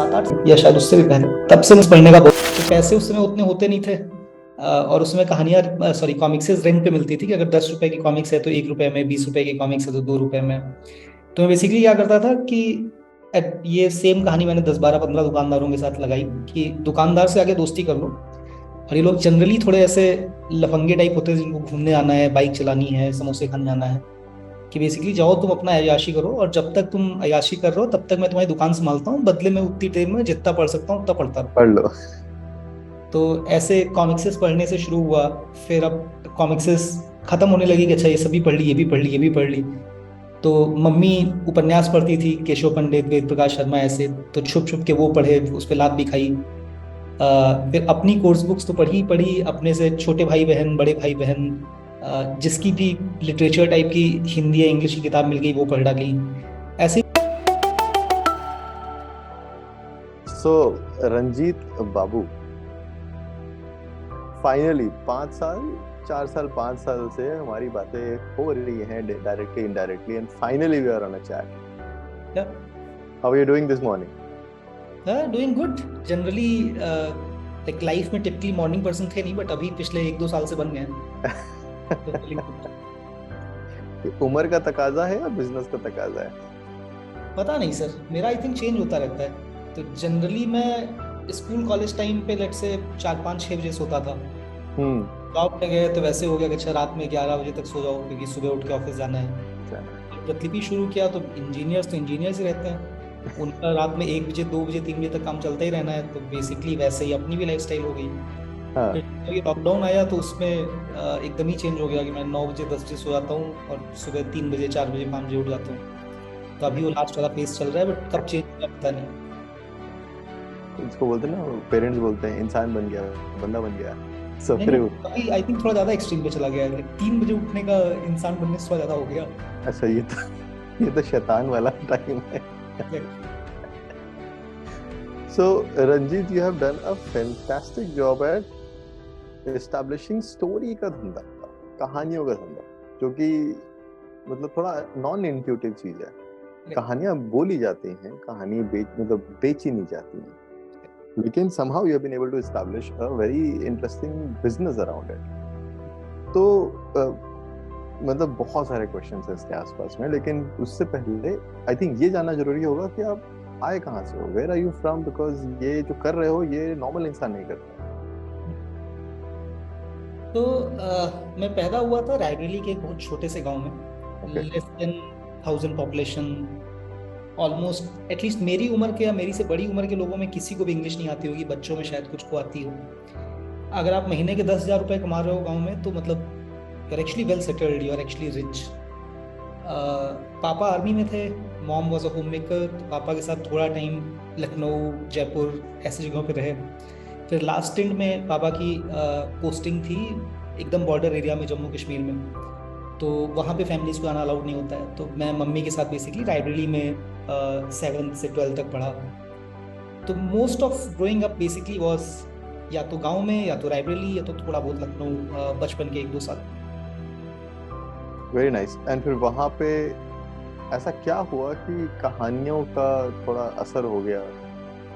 सात आठ या शायद उससे भी पहले, तब से मुझे पढ़ने का बहुत, तो पैसे उस समय उतने होते नहीं थे। और उसमें कहानियाँ सॉरी कॉमिक्सेस रेंट पे मिलती थी कि अगर 10 रुपए की कॉमिक्स है तो 1 रुपए में, 20 रुपए की कॉमिक्स है तो 2 रुपए में। तो मैं बेसिकली क्या करता था कि ये सेम कहानी मैंने 10 12 15 दुकानदारों के साथ लगाई कि दुकानदार से आगे दोस्ती कर लो। और ये लोग जनरली थोड़े ऐसे लफंगे टाइप होते हैं जिनको घूमने आना है, बाइक चलानी है, समोसे खाने जाना है, कि बेसिकली जाओ तुम अपना अय्याशी करो और जब तक तुम अय्याशी कर रहे हो तब तक मैं तुम्हारी दुकान संभालता हूँ, बदले में उतनी देर में जितना पढ़ सकता हूँ उतना पढ़ता रहूँ। पढ़ लो। तो ऐसे कॉमिक्सेस पढ़ने से शुरू हुआ। फिर अब कॉमिक्सेस खत्म होने लगी कि अच्छा ये सभी पढ़ ली, ये भी पढ़ ली, ये भी पढ़ ली। तो मम्मी उपन्यास पढ़ती थी, केशव पंडित, वेद प्रकाश शर्मा, ऐसे। तो छुप छुप के वो पढ़े, उस पर लात भी खाई। फिर अपनी कोर्स बुक्स तो पढ़ी ही पढ़ी, अपने से छोटे भाई बहन, बड़े भाई बहन, जिसकी भी लिटरेचर टाइप की हिंदी या इंग्लिश की किताब मिल गई वो पढ़ डाली। ऐसे सो रंजीत बाबू, फाइनली 5 साल, 4 साल, 5 साल से हमारी बातें हो रही हैं directly indirectly, and finally we are on a chat. How are you doing this morning? Doing good generally. Like life में टिपिकली मॉर्निंग पर्सन थे नहीं, बट अभी पिछले 1 2 साल से बन गए हैं। तो feeling good। उम्र का तकाजा है या बिजनेस का तकाजा है? पता नहीं सर, मेरा आई थिंक चेंज होता रहता है। तो जनरली मैं स्कूल कॉलेज टाइम पे लेट से 4 5 6 बजे सोता था। हम्म। जॉब पे गए तो वैसे हो गया कि अच्छा रात में 11 बजे तक सो जाओ क्योंकि सुबह उठ के ऑफिस जाना है। प्रतिलिपि शुरू किया तो इंजीनियर्स ही रहते हैं, उनका रात में 1 बजे 2 बजे 3 बजे तक काम चलता ही रहना है। तो बेसिकली वैसे ही अपनी भी लाइफ स्टाइल हो गई। हाँ। फिर जब ये लॉकडाउन आया तो उसमें एकदम ही चेंज हो गया कि मैं 9 बजे 10 बजे सो जाता हूँ और सुबह 3 बजे 4 बजे 5 बजे उठ जाता हूँ। तो अभी वो लास्ट वाला फेज चल रहा है, बट कब चेंज होगा पता नहीं। इसको बोलते हैं ना, पेरेंट्स बोलते हैं इंसान बन गया, बंदा बन गया, नहीं सवेरे नहीं, उठ। अभी आई थिंक थोड़ा ज्यादा एक्सट्रीम पे चला गया है। 3 बजे उठने का इंसान बनने से थोड़ा ज्यादा हो गया। अच्छा, ये तो शैतान वाला टाइम है। So Ranjit, you have done a fantastic job at establishing story का धंधा, कहानियों का धंधा, जो कि मतलब थोड़ा नॉन इंट्यूटिव चीज है। कहानियां बोली जाती हैं, कहानी बेची नहीं जाती हैं, लेकिन somehow you have been able to establish a very interesting business around it. तो मतलब बहुत सारे क्वेश्चंस हैं इसके आसपास में, लेकिन उससे पहले आई थिंक ये जानना जरूरी होगा कि आप आए कहाँ से हो, where are you from, because ये जो कर रहे हो ये नॉर्मल इंसान नहीं करता। तो मैं पैदा हुआ था रायबरेली के एक बहुत छोटे से गांव में, Okay. Less than 1000 population. Almost at least मेरी उम्र के या मेरी से बड़ी उम्र के लोगों में किसी को भी इंग्लिश नहीं आती होगी, बच्चों में शायद कुछ को आती हो। अगर आप महीने के 10,000 रुपए कमा रहे हो गांव में तो मतलब you are actually well settled, you are actually rich. पापा आर्मी में थे, mom was a homemaker. तो पापा के साथ थोड़ा टाइम लखनऊ, जयपुर ऐसी जगहों पे रहे। फिर लास्ट स्टिंट में पापा की पोस्टिंग थी एकदम बॉर्डर एरिया में, जम्मू कश्मीर में। तो वहाँ पे फैमिलीज को आना अलाउड नहीं होता है। तो मैं मम्मी के साथ बेसिकली रायबरेली में 7th से 12th तक पढ़ा। तो most of growing up basically was या तो गांव में या तो रायबरेली या तो थोड़ा बहुत लखनऊ, बचपन के 1 2 साल। Very nice. एंड फिर वहां पे ऐसा क्या हुआ कि कहानियों का थोड़ा असर हो गया,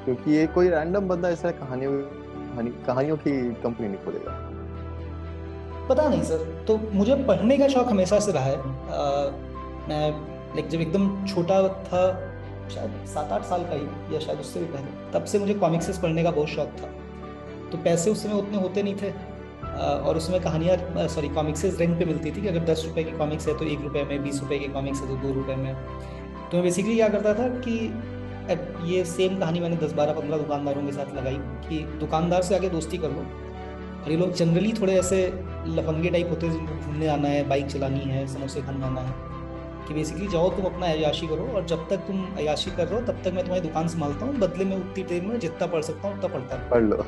क्योंकि ये कोई रैंडम बंदा ऐसा कहानियों की कंपनी नहीं खोलेगा। पता नहीं सर, तो मुझे पढ़ने का शौक हमेशा से रहा है। मैं लाइक जब एकदम छोटा था, शायद 7 8 साल का ही या शायद उससे भी पहले, तब से मुझे कॉमिक्सेस पढ़ने का बहुत शौक था। तो पैसे उस समय उतने होते नहीं थे। और उसमें कहानियाँ सॉरी कॉमिक्सेस रेंट पे मिलती थी कि अगर 10 रुपए की कॉमिक्स है तो 1 रुपए में, 20 रुपए की कॉमिक्स है तो 2 रुपए में। तो मैं बेसिकली क्या करता था कि ये सेम कहानी मैंने 10 12 15 दुकानदारों के साथ लगाई कि दुकानदार से आगे दोस्ती कर लो। और ये लोग जनरली थोड़े ऐसे लफंगे टाइप होते हैं जिनको घूमने आना है, बाइक चलानी है, समोसे खाने जाना है, कि बेसिकली जाओ तुम अपना अय्याशी करो और जब तक तुम अय्याशी कर रहे हो तब तक मैं तुम्हारी दुकान संभालता हूँ, बदले में उतनी देर में जितना पढ़ सकता हूँ उतना पढ़ता रहूँ। पढ़ लो।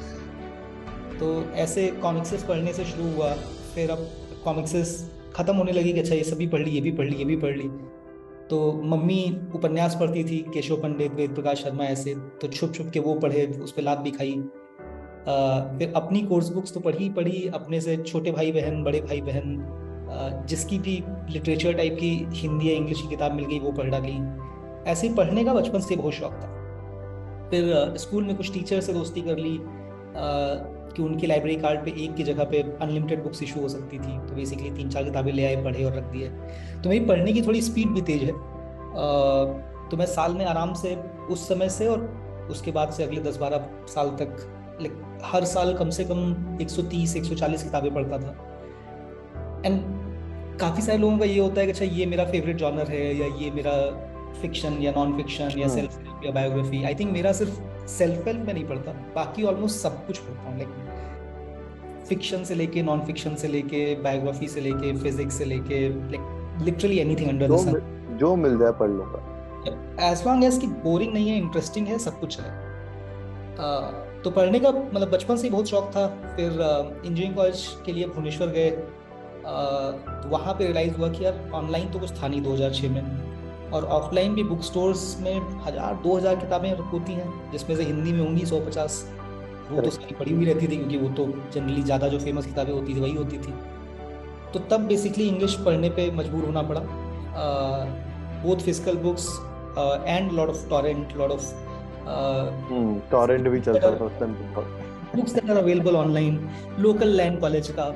तो ऐसे कॉमिक्सेस पढ़ने से शुरू हुआ। फिर अब कॉमिक्सेस खत्म होने लगी कि अच्छा ये सभी पढ़ ली, ये भी पढ़ ली, ये भी पढ़ ली। तो मम्मी उपन्यास पढ़ती थी, केशव पंडित, वेद प्रकाश शर्मा, ऐसे। तो छुप छुप के वो पढ़े, उस पर लात भी खाई। फिर अपनी कोर्स बुक्स तो पढ़ी ही पढ़ी, अपने से छोटे भाई बहन, बड़े भाई बहन, जिसकी भी लिटरेचर टाइप की हिंदी या इंग्लिश की किताब मिल गई वो पढ़ डाली। ऐसे ही पढ़ने का बचपन से बहुत शौक था। फिर स्कूल में कुछ टीचर से दोस्ती कर ली कि उनकी लाइब्रेरी कार्ड पे एक की जगह पे अनलिमिटेड बुक्स इशू हो सकती थी, तो बेसिकली 3-4 किताबें ले आए, पढ़े और रख दिए। तो मेरी पढ़ने की थोड़ी स्पीड भी तेज है। तो मैं साल में आराम से उस समय से और उसके बाद से अगले 10-12 साल तक हर साल कम से कम 130-140 किताबें पढ़ता था। एंड काफ़ी सारे लोगों का ये होता है कि अच्छा ये मेरा फेवरेट जॉनर है, या ये मेरा फिक्शन या नॉन फिक्शन या सेल्फ हेल्प या बायोग्राफी। आई थिंक मेरा सिर्फ सेल्फ हेल्प में नहीं पढ़ता, बाकी ऑलमोस्ट सब कुछ पढ़ता हूँ, लाइक फिक्शन से लेके नॉन फिक्शन से लेके बायोग्राफी से लेके फिजिक्स से लेके like literally anything under the sun, जो मिल जाए पढ़ लूंगा, एज लॉन्ग एज कि बोरिंग नहीं है, इंटरेस्टिंग है, सब कुछ है। तो पढ़ने का मतलब बचपन से ही बहुत शौक था। फिर इंजीनियरिंग कॉलेज के लिए भुवनेश्वर गए, तो वहाँ पे रियलाइज़ हुआ कि यार ऑनलाइन तो कुछ था नहीं 2006 में, और ऑफलाइन भी बुक स्टोर्स में 1000-2000 किताबें होती हैं, जिसमें से हिंदी में होंगी 150, वो तो सारी पढ़ी हुई रहती थी, क्योंकि वो तो जनरली ज़्यादा जो फेमस किताबें होती थी वही होती थी। तो तब बेसिकली इंग्लिश पढ़ने पे मजबूर होना पड़ा, both physical books and lot of torrent, lot of torrent भी चलता था उस time books that are available online, local land college का।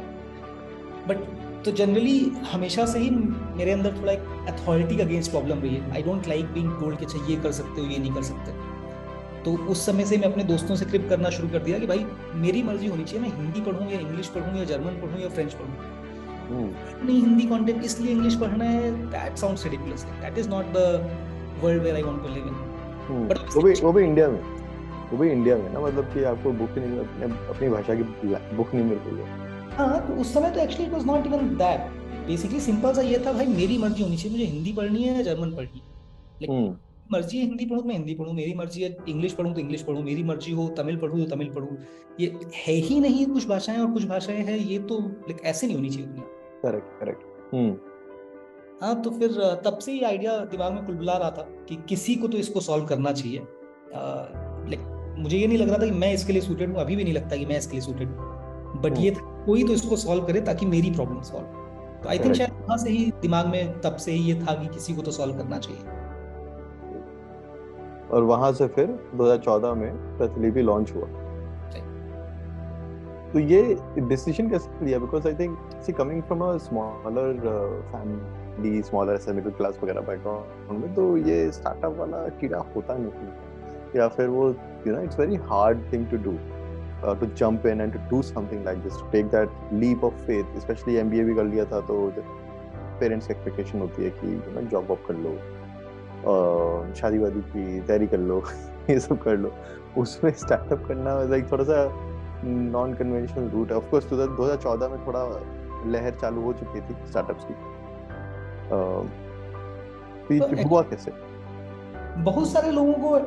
बट तो जनरली हमेशा से ही मेरे अंदर थोड़ा एक अथॉरिटी का अगेंस्ट प्रॉब्लम रही है। I don't like being told कि अच्छा ये कर सकते हो, ये नहीं कर सकते। तो उस समय से मैं अपने दोस्तों से क्रिप करना शुरू कर दिया कि भाई मेरी मर्जी होनी चाहिए, मैं हिंदी पढ़ूँ या इंग्लिश पढ़ूँ या जर्मन पढ़ूँ या फ्रेंच पढ़ूँ। नहीं हिंदी कंटेंट इसलिए इंग्लिश पढ़ना है, that sounds ridiculous, that is not the world where I want to live in. But वो भी इंडिया में ना, मतलब कि आपको बुक नहीं, अपनी भाषा की बुक नहीं मिल रही है। हाँ, तो उस समय तो actually it was not even that, basically simple सा ये था भाई मेरी मर्जी होनी चाहिए, मुझे हिंदी पढ़नी है या जर्मन पढ़नी है। लेकिन मर्जी है हिंदी पढ़ूँ तो मैं हिंदी पढ़ूँ, मेरी मर्जी है इंग्लिश पढ़ूँ तो इंग्लिश पढ़ूँ, मेरी मर्जी हो तमिल पढ़ूँ तो तमिल पढ़ूँ। ये है ही नहीं, कुछ भाषाएं और कुछ भाषाएं हैं, ये तो लाइक ऐसे नहीं होनी चाहिए दुनिया। करेक्ट। हाँ, तो फिर तब से ही आइडिया दिमाग में कुलबुला रहा था कि किसी को तो इसको सॉल्व करना चाहिए। लाइक मुझे ये नहीं लग रहा था कि मैं इसके लिए सूटेड हूँ, अभी भी नहीं लगता कि मैं इसके लिए सूटेड हूँ, बट ये कोई तो इसको सॉल्व करे ताकि मेरी प्रॉब्लम सॉल्व। तो आई थिंक शायद वहाँ से ही दिमाग में तब से ही ये था कि किसी को तो सॉल्व करना चाहिए। और वहां से फिर 2014 में प्रतिलिपि लॉन्च हुआ। तो ये डिसीजन कैसे लिया? Because I think see coming from a smaller family, smaller ऐसे मिडिल क्लास वगैरह बैकग्राउंड में, तो ये स्टार्टअप वाला कीड़ा होता नहीं, या फिर वो you know it's very hard thing to do, to jump in and to do something like this, to take that leap of faith, especially MBA भी कर लिया था, तो पेरेंट्स की एक्सपेक्टेशन होती है कि यू नो जॉब वॉब कर लो, शादी वादी की तैयारी कर लो ये सब कर लो। उसमें स्टार्टअप करना लाइक थोड़ा सा नॉन कन्वेंशनल रूट है। ऑफ कोर्स 2014 में थोड़ा लहर चालू हो चुकी थी स्टार्टअप्स की, तो हुआ कैसे? बहुत सारे लोगों को,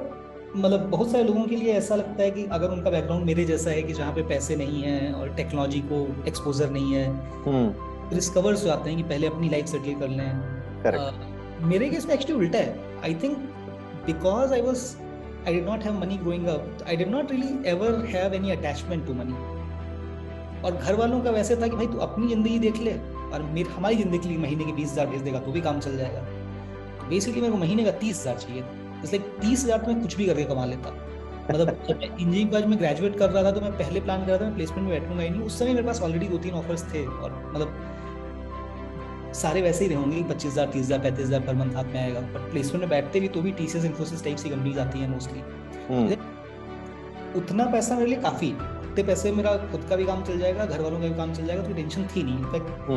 मतलब बहुत सारे लोगों के लिए ऐसा लगता है कि अगर उनका बैकग्राउंड मेरे जैसा है कि जहाँ पे पैसे नहीं है और टेक्नोलॉजी को एक्सपोजर नहीं है, डिस्कवर्स हो जाते हैं कि पहले अपनी लाइफ सेटल कर लें। मेरे केस में एक्चुअली उल्टा है। I think because I did not have money growing up, I did not really ever have any attachment to money. और घर वालों का वैसे था कि भाई तू अपनी जिंदगी देख ले, और हमारी जिंदगी के लिए महीने के 20,000 भेज देगा तो भी काम चल जाएगा। तो बेसिकली मेरे को महीने का 30,000 चाहिए, इसलिए 30,000 तो मैं कुछ भी करके कमा लेता। मतलब जब मैं इंजीनियरिंग कॉलेज में ग्रेजुएट कर रहा था तो मैं पहले प्लान कर रहा था मैं प्लेसमेंट में बैठूंगा ही नहीं। उस समय मेरे पास ऑलरेडी 2-3 ऑफर्स थे, और मतलब सारे वैसे ही रहेंगे, 25,000, 30,000, 35,000 पर मंथ हाथ में आएगा। बट प्लेसमेंट में बैठते भी तो भी TCS, इन्फोसिस टाइप सी कंपनीज आती हैं मोस्टली। उतना पैसा मेरे लिए काफी, उतने पैसे मेरा खुद का भी काम चल जाएगा, घर वालों का भी काम चल जाएगा, तो टेंशन थी नहीं। इनफैक्ट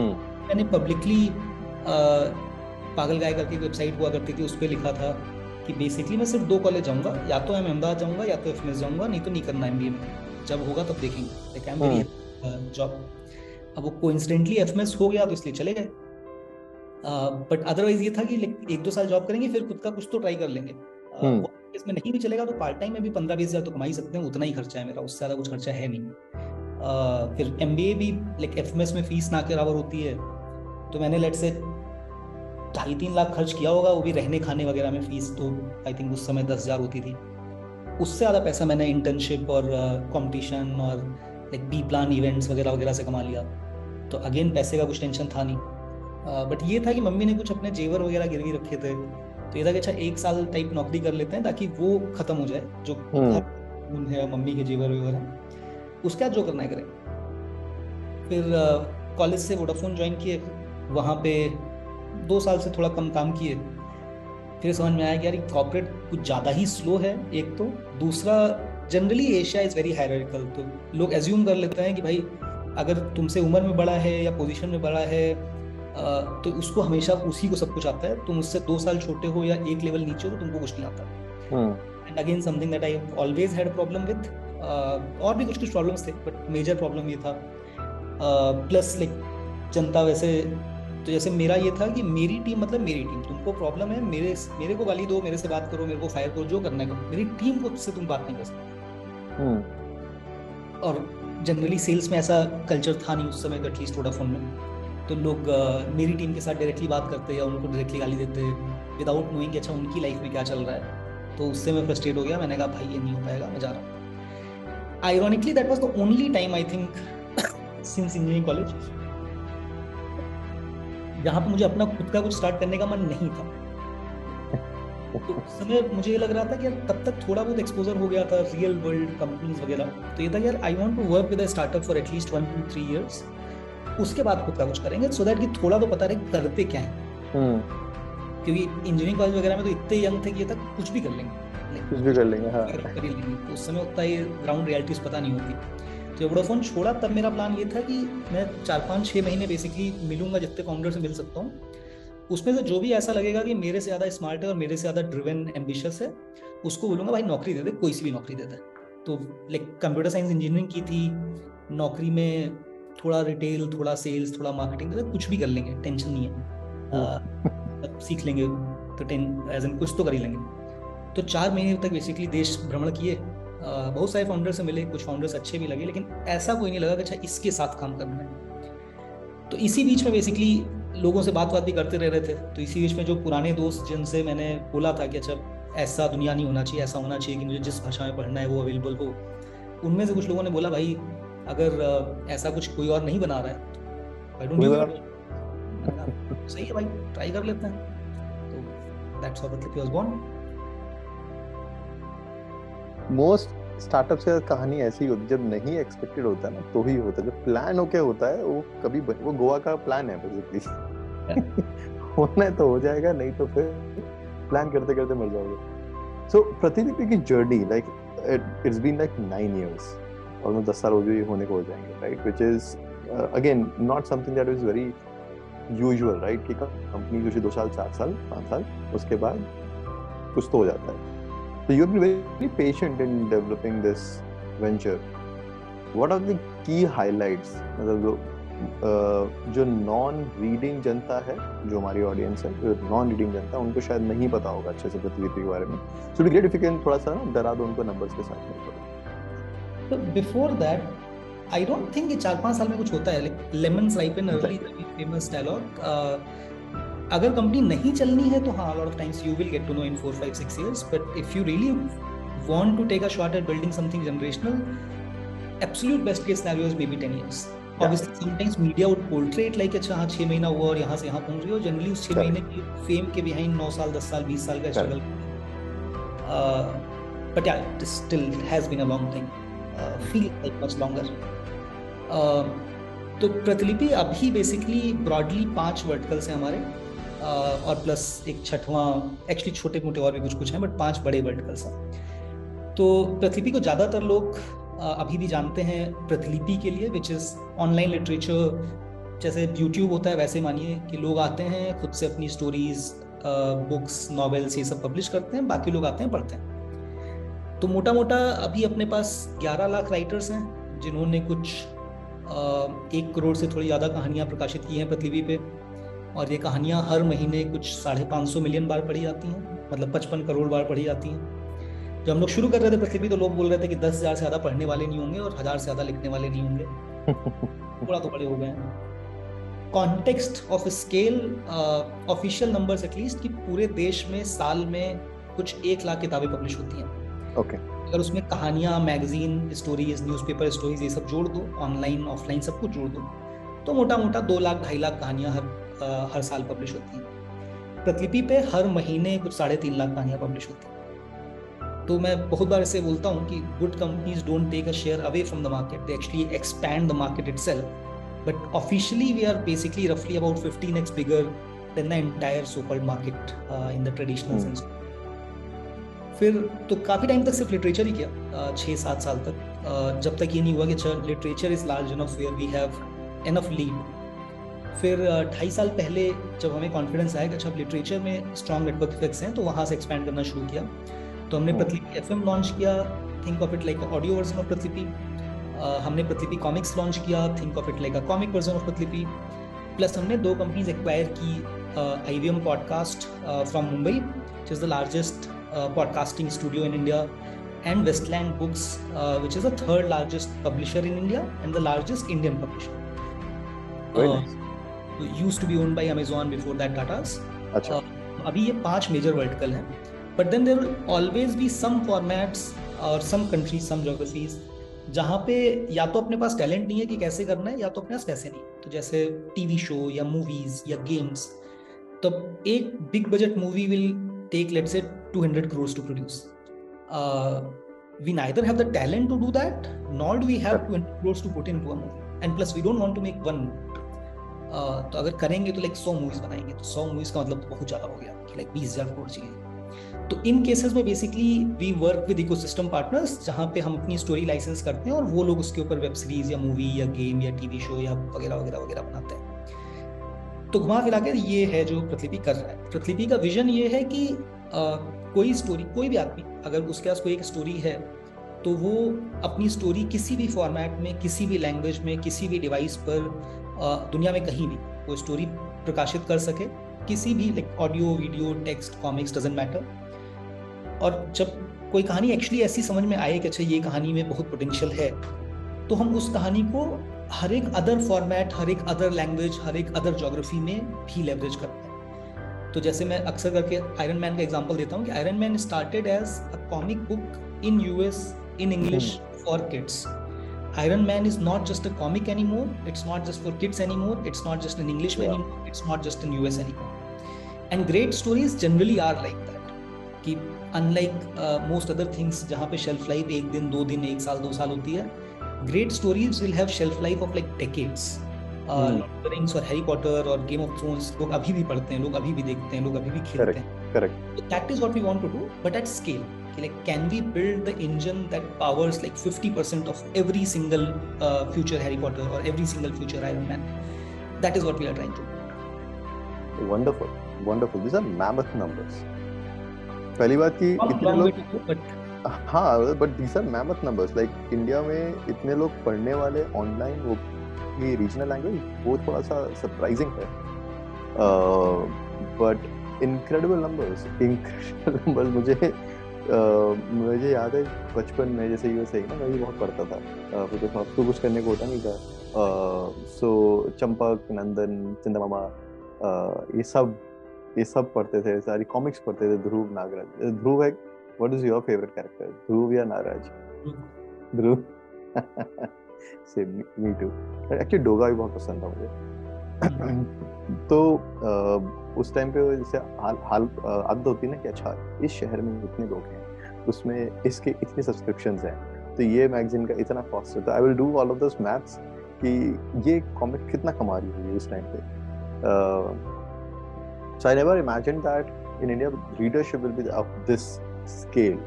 मैंने पब्लिकली पागल गाय करके वेबसाइट हुआ करती थी, उस पर लिखा था कि बेसिकली मैं सिर्फ 2 कॉलेज जाऊंगा, या तो मैं अहमदाबाद जाऊंगा या तो FMS जाऊंगा, नहीं तो नहीं करना MBA में, जब होगा तब देखेंगे जॉब। अब वो कोइंसिडेंटली FMS हो गया तो इसलिए चले गए, बट अदरवाइज ये था कि 1-2 साल जॉब करेंगे फिर खुद का कुछ तो ट्राई कर लेंगे। इसमें नहीं भी चलेगा तो पार्ट टाइम में भी 15-20 हज़ार तो कमा ही सकते हैं, उतना ही खर्चा है मेरा, उससे ज़्यादा कुछ खर्चा है नहीं। फिर MBA भी FMS में फीस ना के बराबर होती है, तो मैंने लेट से 2.5-3 लाख खर्च किया होगा, वो भी रहने खाने वगैरह में फीस तो आई थिंक उस समय 10,000 होती थी। उससे ज़्यादा पैसा मैंने इंटर्नशिप और कंपटीशन और बी प्लान इवेंट्स वगैरह वगैरह से कमा लिया। तो अगेन पैसे का कुछ टेंशन था नहीं, बट ये था कि मम्मी ने कुछ अपने जेवर वगैरह गिरवी रखे थे, तो ये था कि अच्छा 1 साल टाइप नौकरी कर लेते हैं ताकि वो खत्म हो जाए जो घर है, मम्मी के जेवर वेवर है, उसके बाद जो करना है करें। फिर कॉलेज से वोडाफोन ज्वाइन किए, वहाँ पे 2 साल से थोड़ा कम काम किए। फिर समझ में आया कि यार कॉर्पोरेट कुछ ज़्यादा ही स्लो है एक तो, दूसरा generally Asia is very hierarchical, तो लोग एज्यूम कर लेते हैं कि भाई अगर तुमसे उम्र में बड़ा है या पोजीशन में बड़ा है तो उसको हमेशा उसी को सब कुछ आता है, तुम उससे 2 साल छोटे हो या एक लेवल नीचे हो तो तुमको कुछ नहीं आता। And again something that I always had problem with, और भी कुछ प्रॉब्लम्स थे बट मेजर प्रॉब्लम ये था। प्लस लाइक जनता वैसे, तो जैसे मेरा ये था कि मेरी टीम मतलब मेरी टीम, तुमको प्रॉब्लम है मेरे को गाली दो, मेरे से बात करो, मेरे को फायर करो, जो करना है करो, मेरी टीम को से तुम बात नहीं कर सकते। और जनरली सेल्स में ऐसा कल्चर था नहीं उस समय, एटलीस्ट वोडाफोन में, तो लोग मेरी टीम के साथ डायरेक्टली बात करते या उनको डायरेक्टली गाली देते विदाउट नोइंग कि अच्छा उनकी लाइफ में क्या चल रहा है। तो उससे मैं फ्रस्ट्रेट हो गया, मैंने कहा भाई ये नहीं हो पाएगा, मैं जा रहा हूँ। Ironically that was the only time I think since engineering college जहाँ पे मुझे अपना खुद का कुछ स्टार्ट करने का मन नहीं था। तो उस समय मुझे ये लग रहा था कि यार तब तक थोड़ा बहुत एक्सपोजर हो गया था रियल वर्ल्ड कंपनीज वगैरह, तो ये था यार I want to work with a startup for at least 1 to 3 years, उसके बाद खुद का कुछ करेंगे सो दैट कि थोड़ा तो पता रहे करते क्या है। क्योंकि इंजीनियरिंग कॉलेज वगैरह में तो इतने यंग थे कि ये तक कुछ भी कर लेंगे, कुछ भी कर लेंगे, हाँ कर ही लेंगे, तो उस समय उतना ये ग्राउंड रियलिटीज पता नहीं होती। तो वोडाफोन छोड़ा तब मेरा प्लान ये था कि मैं 4-5-6 महीने बेसिकली मिलूंगा जितने फाउंडर से मिल सकता हूँ, उसमें से जो भी ऐसा लगेगा कि मेरे से ज़्यादा स्मार्ट है और मेरे से ज़्यादा ड्रिवन एम्बिशियस है, उसको बोलूँगा भाई नौकरी दे दे, कोई सी भी नौकरी दे दे। तो लाइक कंप्यूटर साइंस इंजीनियरिंग की थी, नौकरी में थोड़ा रिटेल, थोड़ा सेल्स, थोड़ा मार्केटिंग, कुछ भी कर लेंगे, टेंशन नहीं है, सीख लेंगे तो एज एन कुछ तो कर ही लेंगे। तो 4 महीने तक बेसिकली देश भ्रमण किए, बहुत सारे फाउंडर से मिले, कुछ फाउंडर्स अच्छे भी लगे, लेकिन ऐसा कोई नहीं लगा कि अच्छा इसके साथ काम करना है। तो इसी बीच में बेसिकली लोगों से बात भी करते रह रहे थे, तो इसी बीच में जो पुराने दोस्त जिनसे मैंने बोला था कि अच्छा ऐसा दुनिया नहीं होना चाहिए, ऐसा होना चाहिए कि मुझे जिस भाषा में पढ़ना है वो अवेलेबल हो, उनमें से कुछ लोगों ने बोला भाई अगर ऐसा कुछ कोई और नहीं बना रहा है आई डोंट नो, सही है भाई ट्राई कर लेते हैं। तो दैट्स हाउ प्रतिलिपि वाज बोर्न। मोस्ट स्टार्टअप से कहानी ऐसी होती है, जब नहीं एक्सपेक्टेड होता है ना तो ही होता है, जब प्लान होके होता है वो कभी वो गोवा का प्लान है बेसिकली होना है तो हो जाएगा, नहीं तो फिर प्लान करते करते मर जाओगे। सो प्रतिलिपि की journey like it's been like 9 years, almost 10 साल हो गए होने को हो जाएंगे, right, which is again not something that is very usual, right, कि कंपनी जो 2 साल 4 साल 5 साल उसके बाद कुछ तो हो जाता है। So you have been very patient in developing this venture. What are the key highlights? मतलब जो नॉन रीडिंग जनता है, जो हमारी ऑडियंस है, जो नॉन रीडिंग जनता, उनको शायद नहीं पता होगा अच्छे से प्रतिलिपि के बारे में, so it'd be great if you can थोड़ा सा डरा दो उनको नंबर्स के साथ में। तो before that I don't think कि 4-5 साल में कुछ होता है, like lemons ripen early, famous dialogue. अगर कंपनी नहीं चलनी है तो हाँ, lot of times you will get to know in 4-5-6 years, but if you really want to take a shot at building something generational, absolute best case scenario is maybe 10 years. Obviously sometimes media would portray it like अच्छा हाँ 6 महीना हुआ और यहाँ से यहाँ पहुँच रही हो, जनरली उस 6 महीने की फेम के बिहाइंड 9 साल 10 साल 20 साल का struggle, but yeah, it still has been a long thing, feel like much longer. तो प्रतिलिपि अभी बेसिकली ब्रॉडली 5 वर्टिकल्स हैं हमारे, और प्लस एक छठवां, एक्चुअली छोटे मोटे और भी कुछ हैं, बट 5 बड़े वर्टिकल्स हैं। तो प्रतिलिपि को ज़्यादातर लोग अभी भी जानते हैं प्रतिलिपि के लिए, विच इज़ ऑनलाइन लिटरेचर, जैसे यूट्यूब होता है वैसे मानिए कि लोग आते हैं खुद से अपनी स्टोरीज, बुक्स, नॉवेल्स ये सब पब्लिश करते हैं, बाकी लोग आते हैं पढ़ते हैं। तो मोटा मोटा अभी अपने पास 11 लाख राइटर्स हैं जिन्होंने कुछ 1 करोड़ से थोड़ी ज़्यादा कहानियाँ प्रकाशित की हैं प्रतिलिपि पे, और ये कहानियाँ हर महीने कुछ 550 मिलियन बार पढ़ी जाती हैं, मतलब 55 करोड़ बार पढ़ी जाती हैं। जब हम लोग शुरू कर रहे थे प्रतिलिपि तो लोग बोल रहे थे कि 10,000 से ज़्यादा पढ़ने वाले नहीं होंगे और 1000 से ज़्यादा लिखने वाले नहीं होंगे, थोड़ा तो बड़े हो गए हैं। Context of scale, official numbers at least, कि पूरे देश में साल में कुछ 1 लाख किताबें पब्लिश होती हैं। Okay. अगर उसमें कहानियाँ, मैगजीन स्टोरीज, न्यूज़पेपर स्टोरीज ये सब जोड़ दो, ऑनलाइन ऑफलाइन सब कुछ जोड़ दो, तो मोटा मोटा 2 लाख 2.5 लाख कहानियाँ हर साल पब्लिश होती हैं। प्रतिलिपि पे हर महीने कुछ 3.5 लाख कहानियां पब्लिश होती हैं। तो मैं बहुत बार इसे बोलता हूँ कि good companies don't take a share away from the market, they actually expand the market itself, but officially we are basically रफली about 15x bigger than the entire so called market in the traditional sense. फिर तो काफ़ी time तक सिर्फ literature ही किया, 6-7 साल तक, जब तक ये नहीं हुआ कि literature is large enough where we have enough lead. फिर 2.5 साल पहले जब हमें कॉन्फिडेंस आया कि अच्छा लिटरेचर में स्ट्रॉन्ग नेटवर्क इफेक्ट्स हैं, तो वहाँ से एक्सपैंड करना शुरू किया। तो हमने प्रतिलिपि FM लॉन्च किया, think of it like audio version of प्रतिलिपि। हमने प्रतिलिपि कॉमिक्स लॉन्च किया, think of it like a comic version of प्रतिलिपि। प्लस हमने 2 कंपनीज एक्वायर की, IVM podcast from Mumbai which is the largest podcasting studio in India, and Westland Books, which is the 3rd largest publisher in India and the largest Indian publisher. Used to be owned by Amazon, before that Tata's. अच्छा. अभी ये 5 major vertical हैं, but then there will always be some formats or some countries, some geographies जहाँ पे या तो अपने पास talent नहीं है कि कैसे करना है, या तो अपने पास पैसे नहीं। तो जैसे टीवी शो या मूवीज या गेम्स, तो एक big budget movie will take let's say 200 crores to produce. We neither have the talent to do that, nor do we have 200 crores to put into a movie, and plus we don't want to make one movie. तो अगर करेंगे तो like 100 movies बनाएंगे, तो 100 movies का मतलब तो बहुत ज़्यादा हो गया कि लाइक 20,000 करोड़ चाहिए। तो इन केसेस में basically we work with ecosystem partners, जहाँ पे हम अपनी स्टोरी लाइसेंस करते हैं और वो लोग उसके ऊपर वेब सीरीज या मूवी या गेम या टीवी शो या वगैरह वगैरह वगैरह बनाते हैं। तो घुमा फिरा के ये है जो प्रतिलिपि कर रहा है। प्रतिलिपि का विजन ये है कि कोई स्टोरी, कोई भी आदमी अगर उसके पास कोई एक स्टोरी है, तो वो अपनी स्टोरी किसी भी फॉर्मेट में, किसी भी लैंग्वेज में, किसी भी डिवाइस पर, दुनिया में कहीं भी वो स्टोरी प्रकाशित कर सके, किसी भी like audio, video, text, comics, doesn't matter. और जब कोई कहानी एक्चुअली ऐसी समझ में आए कि अच्छा ये कहानी में बहुत पोटेंशियल है, तो हम उस कहानी को हर एक अदर फॉर्मेट, हर एक अदर लैंग्वेज, हर एक अदर ज्योग्राफी में भी लेवरेज करते हैं। तो जैसे मैं अक्सर करके आयरन मैन का एग्जांपल देता हूँ कि Iron Man started as a comic book in US in English for kids. Iron Man is not just a comic anymore, it's not just for kids anymore, it's not just in English anymore, it's not just in US anymore. And great stories generally are like that, कि unlike most other things जहाँ पे shelf life 1 दिन, 2 दिन, 1 साल, 2 साल होती है, great stories will have shelf life of like decades. Lord of the Rings और हैरी पॉटर और गेम ऑफ थ्रोन्स लोग अभी भी पढ़ते हैं, लोग अभी भी देखते हैं, लोग अभी भी खेलते हैं। Correct. So that is what we want to do, but at scale. Like, can we build the engine that powers like 50% of every single future Harry Potter or every single future Iron Man? That is what we are trying to do. Wonderful, wonderful. These are mammoth numbers. पहली बात कि इतने लोग, हाँ, but these are mammoth numbers. Like India में इतने लोग पढ़ने वाले ऑनलाइन, वो ये रीजनल लैंग्वेज, वो थोड़ा सा सरप्राइजिंग है, but incredible numbers. मुझे याद है बचपन में, जैसे ये सही ना, मैं भी बहुत पढ़ता था, बिकॉज आपको कुछ करने को होता नहीं था। सो चंपक, नंदन, चंदमामा, ये सब पढ़ते थे, सारी कॉमिक्स पढ़ते थे। ध्रुव, नागराज। ध्रुव है, what is your favourite character, Dhruv या Nagraj? Dhruv. Same, me too. Actually Doga भी बहुत पसंद था मुझे। तो उस टाइम पे जैसे आदत होती है ना कि अच्छा इस शहर में इतने लोग हैं, उसमें इसके इतने सब्सक्रिप्शंस हैं, तो ये मैगजीन का इतना कॉस्ट है, तो I will do all of this maths कि ये कॉमिक कितना कमा रही होगी उस टाइम पे। So I never imagined that in India readership will be of this scale.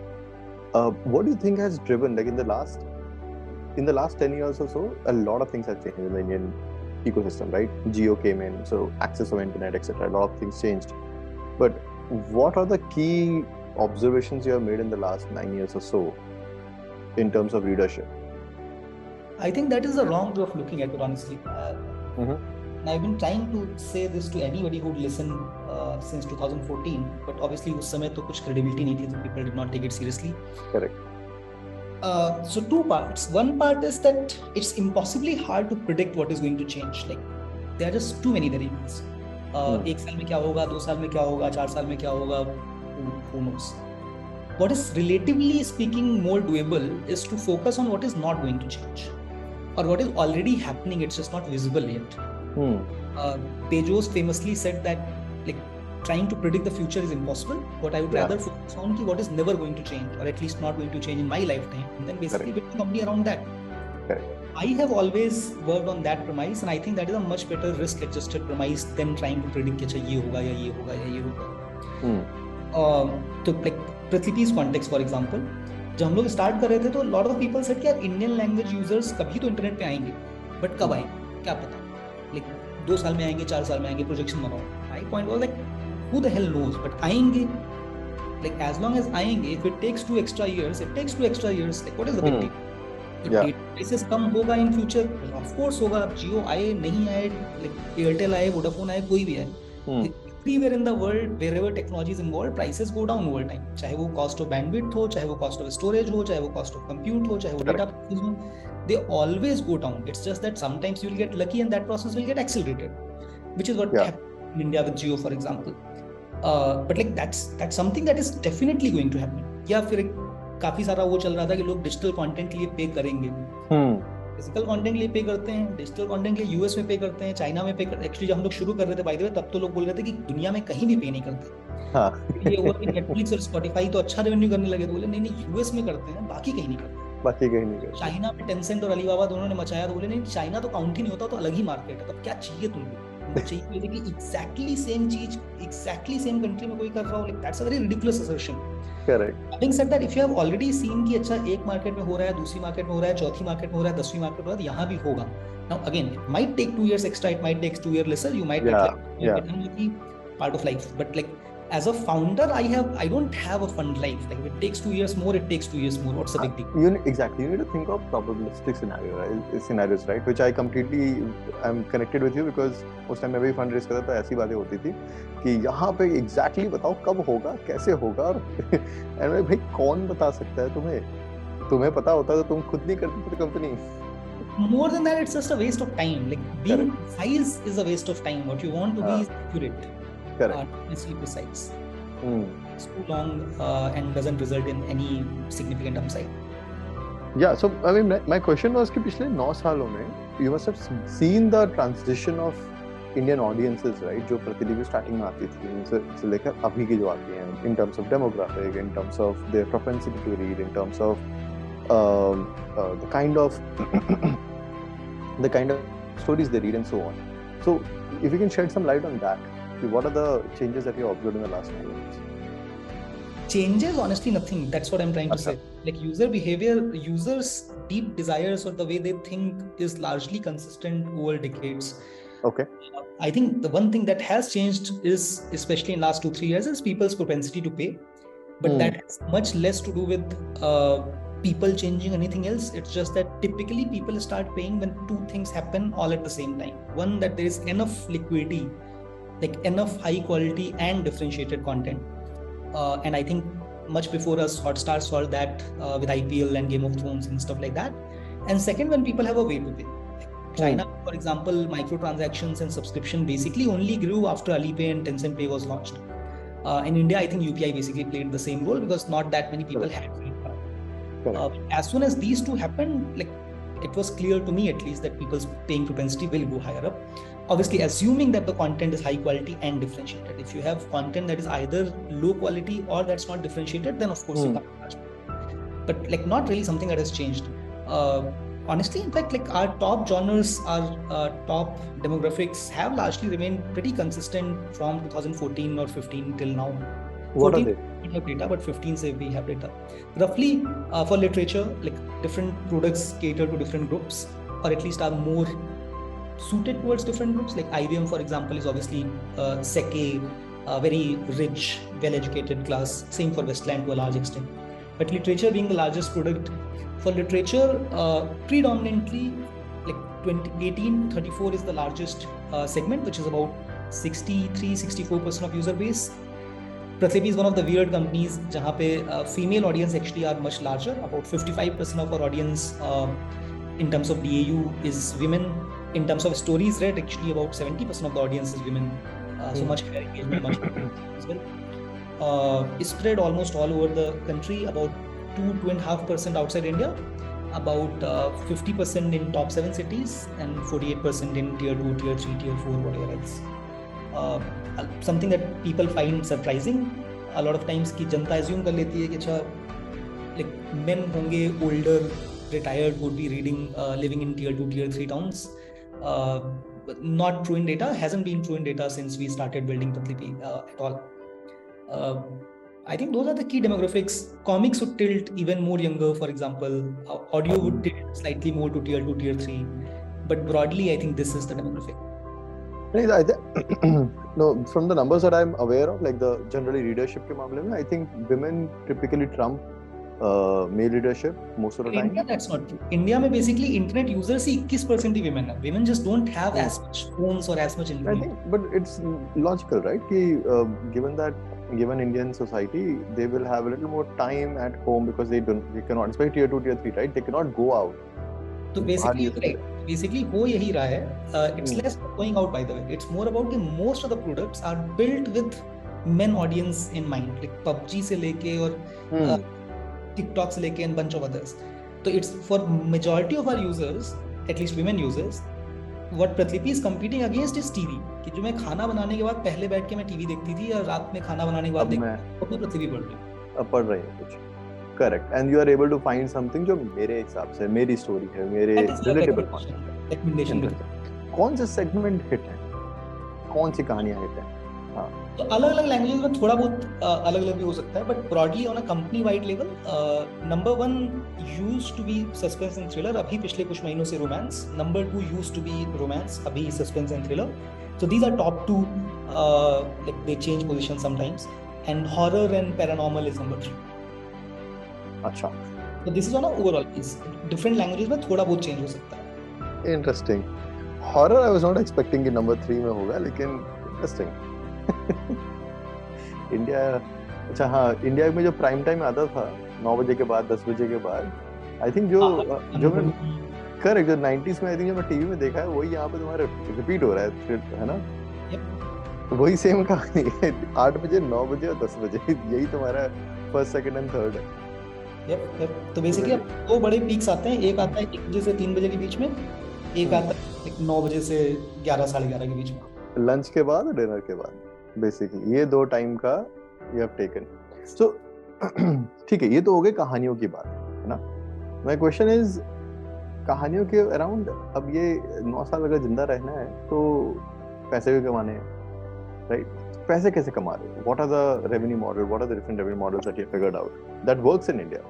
What do you think has driven, like in the last 10 years or so, a lot of things have changed in the Indian ecosystem, right? Geo came in, so access of internet, etc. A lot of things changed. But what are the key observations you have made in the last 9 years or so in terms of readership? I think that is the wrong way of looking at it, honestly. And I've been trying to say this to anybody who would listen since 2014, but obviously उस समय तो कुछ credibility नहीं थी, so people did not take it seriously. Correct. So 2 parts. One part is that it's impossibly hard to predict what is going to change. Like there are just too many variables. 1 साल में क्या होगा, 2 साल में क्या होगा, 4 साल में क्या होगा, who knows. What is relatively speaking more doable is to focus on what is not going to change, or what is already happening. It's just not visible yet. Bezos famously said that like trying to predict the future is impossible. What I would rather focus on ki what is never going to change, or at least not going to change in my lifetime, and then basically build a company around that. I have always worked on that premise, and I think that is a much better risk-adjusted premise than trying to predict कि ये होगा या ये होगा या ये होगा. तो like Prithivi's context, for example, जब हम लोग स्टार्ट कर रहे थे तो lot of people said कि यार Indian language users कभी तो इंटरनेट पे आएंगे, but कब आएंगे क्या पता, like 2 साल में आएंगे, 4 साल में आएंगे, प्रोजेक्शन बनाओ. My point was like, who the hell knows, but आएंगे. Like as long as आएंगे, if it takes 2 extra years, it takes 2 extra years. Like what is the big deal? Prices कम होगा in future, of course होगा. Jio आए नहीं आए, like Airtel आए, Vodafone आए, कोई भी आए. Everywhere in the world, wherever technology is involved, prices go down over time. चाहे वो cost of bandwidth हो, चाहे वो cost of storage हो, चाहे वो cost of compute हो, चाहे वो data prices हो, they always go down. It's just that sometimes you'll get lucky and that process will get accelerated, which is what happened in India with Jio, for example. But like that's something that is definitely going to happen. या फिर काफी सारा वो चल रहा था कि लोग डिजिटल कंटेंट के लिए पे करेंगे. फिजिकल कंटेंट के लिए पे करते हैं, डिजिटल कंटेंट के लिए यूएस में पे करते हैं, चाइना में पे करते हैं. एक्चुअली जब हम लोग शुरू कर रहे थे बाय द वे, तब तो लोग बोल रहे थे कि दुनिया में कहीं भी पे नहीं करते. ये हुआ कि नेटफ्लिक्स और स्पॉटिफाई तो अच्छा रेवेन्यू करने लगे, तो बोले नहीं यूएस में करते हैं, बाकी कहीं नहीं करते. चाइना में टेंसेंट और अलीबाबा दोनों ने मचाया, तो बोले नहीं चाइना तो काउंट ही नहीं होता, तो अलग ही मार्केट है, तब क्या चाहिए तुमको. चाहिए कि एग्जैक्टली सेम चीज एग्जैक्टली सेम कंट्री में कोई कर रहा हो. Like that's a very ridiculous assertion. Correct. Having said that, if you have already seen कि अच्छा एक मार्केट में हो रहा है, दूसरी मार्केट में हो रहा है, चौथी मार्केट में हो रहा है, 10वीं मार्केट में हो रहा है, यहाँ भी होगा. Now again it might take 2 years extra, it might take 2 years lesser, you might get unlucky, part of life. But like as a founder, I don't have a fun life. Like if it takes 2 years more, it takes 2 years more. What's the big deal? Exactly. You need to think of probabilistic scenarios, right? Which I completely am connected with you, because उस time मैं भी fund raise करता था, ऐसी बातें होती थी कि यहाँ पे एग्जैक्टली बताओ कब होगा, कैसे होगा, और एंड भाई कौन बता सकता है तुम्हें पता होता तो तुम खुद नहीं करते थे company. More than that, it's just a waste of time. Like being precise is a waste of time. What you want to be is accurate. Correct. Honestly precise. It's too long and doesn't result in any significant upside. Yeah, so I mean, my question was कि पिछले 9 सालों में you must have seen the transition of Indian audiences, right? जो प्रतिलिपि starting में आती थी उनसे लेकर अभी की जो आती हैं, in terms of demographic, in terms of their propensity to read, in terms of the kind of stories they read and so on. So if you can shed some light on that, what are the changes that you observed in the last 9 years? Changes, honestly, nothing. That's what I'm trying to say. Like user behavior, users' deep desires or the way they think is largely consistent over decades. Okay. I think the one thing that has changed is, especially in last 2-3 years, is people's propensity to pay. But that has much less to do with people changing anything else. It's just that typically people start paying when 2 things happen all at the same time. One, that there is enough liquidity, like enough high quality and differentiated content. And I think much before us, Hotstar solved that with IPL and Game of Thrones and stuff like that. And second, when people have a way to pay. China, for example, microtransactions and subscription basically only grew after Alipay and Tencent Pay was launched. In India, I think UPI basically played the same role because not that many people had credit card. As soon as these two happened, like it was clear to me at least that people's paying propensity will go higher up. Obviously, assuming that the content is high quality and differentiated. If you have content that is either low quality or that's not differentiated, then of course you can't charge. But like not really something that has changed. Honestly, in fact, like our top genres, our top demographics have largely remained pretty consistent from 2014 or 15 till now. What are they? We have data, but 15 say we have data. Roughly for literature, like different products cater to different groups, or at least are more suited towards different groups. Like IBM, for example, is obviously SECE, very rich, well-educated class. Same for Westland to a large extent. But literature being the largest product, for literature, predominantly like 18 to 34 is the largest segment, which is about 63-64% of user base. Prathivi is one of the weird companies जहाँ पे female audience actually are much larger. About 55% of our audience in terms of DAU is women. In terms of stories read, actually about 70% of the audience is women. So much higher engagement, much higher as well. Spread almost all over the country, about 2.5% outside India, about 50% in top 7 cities, and 48% in tier 2, tier 3, tier 4, whatever else. Something that people find surprising a lot of times कि जनता assume कर लेती है कि अच्छा like main होंगे older retired would be living in tier 2 tier 3 towns. Not true in data, hasn't been true in data since we started building Tatlipi at all. I think those are the key demographics. Comics would tilt even more younger, for example. Audio would tilt slightly more to tier 2 tier 3, but broadly I think this is the demographic. No, from the numbers that I'm aware of, like the generally readership के मामले में, I think women typically trump male leadership most of the time. In India, that's not true. India में basically internet users ही 21% ही women है. Women just don't have as much phones or as much internet. I think, but it's logical, right? कि given Indian society, they will have a little more time at home because they cannot, especially tier 2, tier 3, right? They cannot go out. So basically हो यही रहा है. It's less going out, by the way. It's more about the most of the products are built with men audience in mind. Like PUBG से लेके और TikTok से लेके and bunch of others. So it's for majority of our users, at least women users, what Pratlipi is competing against is TV. कि जो मैं खाना बनाने के बाद पहले बैठ के मैं टीवी देखती थी या रात में खाना बनाने के बाद देखती थी, अब मैं Pratlipi पढ़ रही हूँ. अब पढ़ रही हूँ कुछ. Correct. And you are able to find something जो मेरे हिसाब से मेरी स्टोरी है, मेरे relatable recommendation. कौन सा segment hit है? कौन सी कहानियाँ hit है? हाँ. तो अलग अलग लैंग्वेजेस में थोड़ा बहुत अलग अलग भी हो सकता है, but broadly on a company wide level number 1 used to be suspense and thriller, अभी पिछले कुछ महीनों से romance. Number 2 used to be romance, अभी suspense and thriller. So these are top 2, like they change position sometimes, and horror and paranormal is number 3. अच्छा, तो this is on a overall base. Different languages में थोड़ा बहुत change हो सकता है. Interesting. Horror I was not expecting कि number 3 में होगा, लेकिन इंटरेस्टिंग. इंडिया, अच्छा हाँ, इंडिया में जो प्राइम टाइम आता था 9 बजे के बाद 10 बजे के बाद, आई थिंक जो मैं करेक्ट जो 90s में आई थिंक जो मैं टीवी में देखा है वही यहाँ पे तुम्हारा रिपीट हो रहा है ना? वही सेम कहानी है. 8 बजे 9 बजे और 10 बजे यही तुम्हारा फर्स्ट सेकंड एंड थर्ड है. तो बेसिकली अब 2 बड़े पीक्स आते हैं. एक आता है 1 बजे से 3 बजे के बीच में, एक आता है 9 बजे से 11 साढ़े 11 के बीच में, लंच के बाद और डिनर के बाद. बेसिकली ये 2 टाइम का यू हैव टेकन. सो ठीक है, ये तो हो गई कहानियों की बात, है ना? माय क्वेश्चन इज कहानियों के अराउंड, अब ये 9 साल अगर जिंदा रहना है तो पैसे भी कमाने हैं, राइट? पैसे कैसे कमा रहे हो? What are the revenue model, what are the different revenue models that you have figured out that works in India?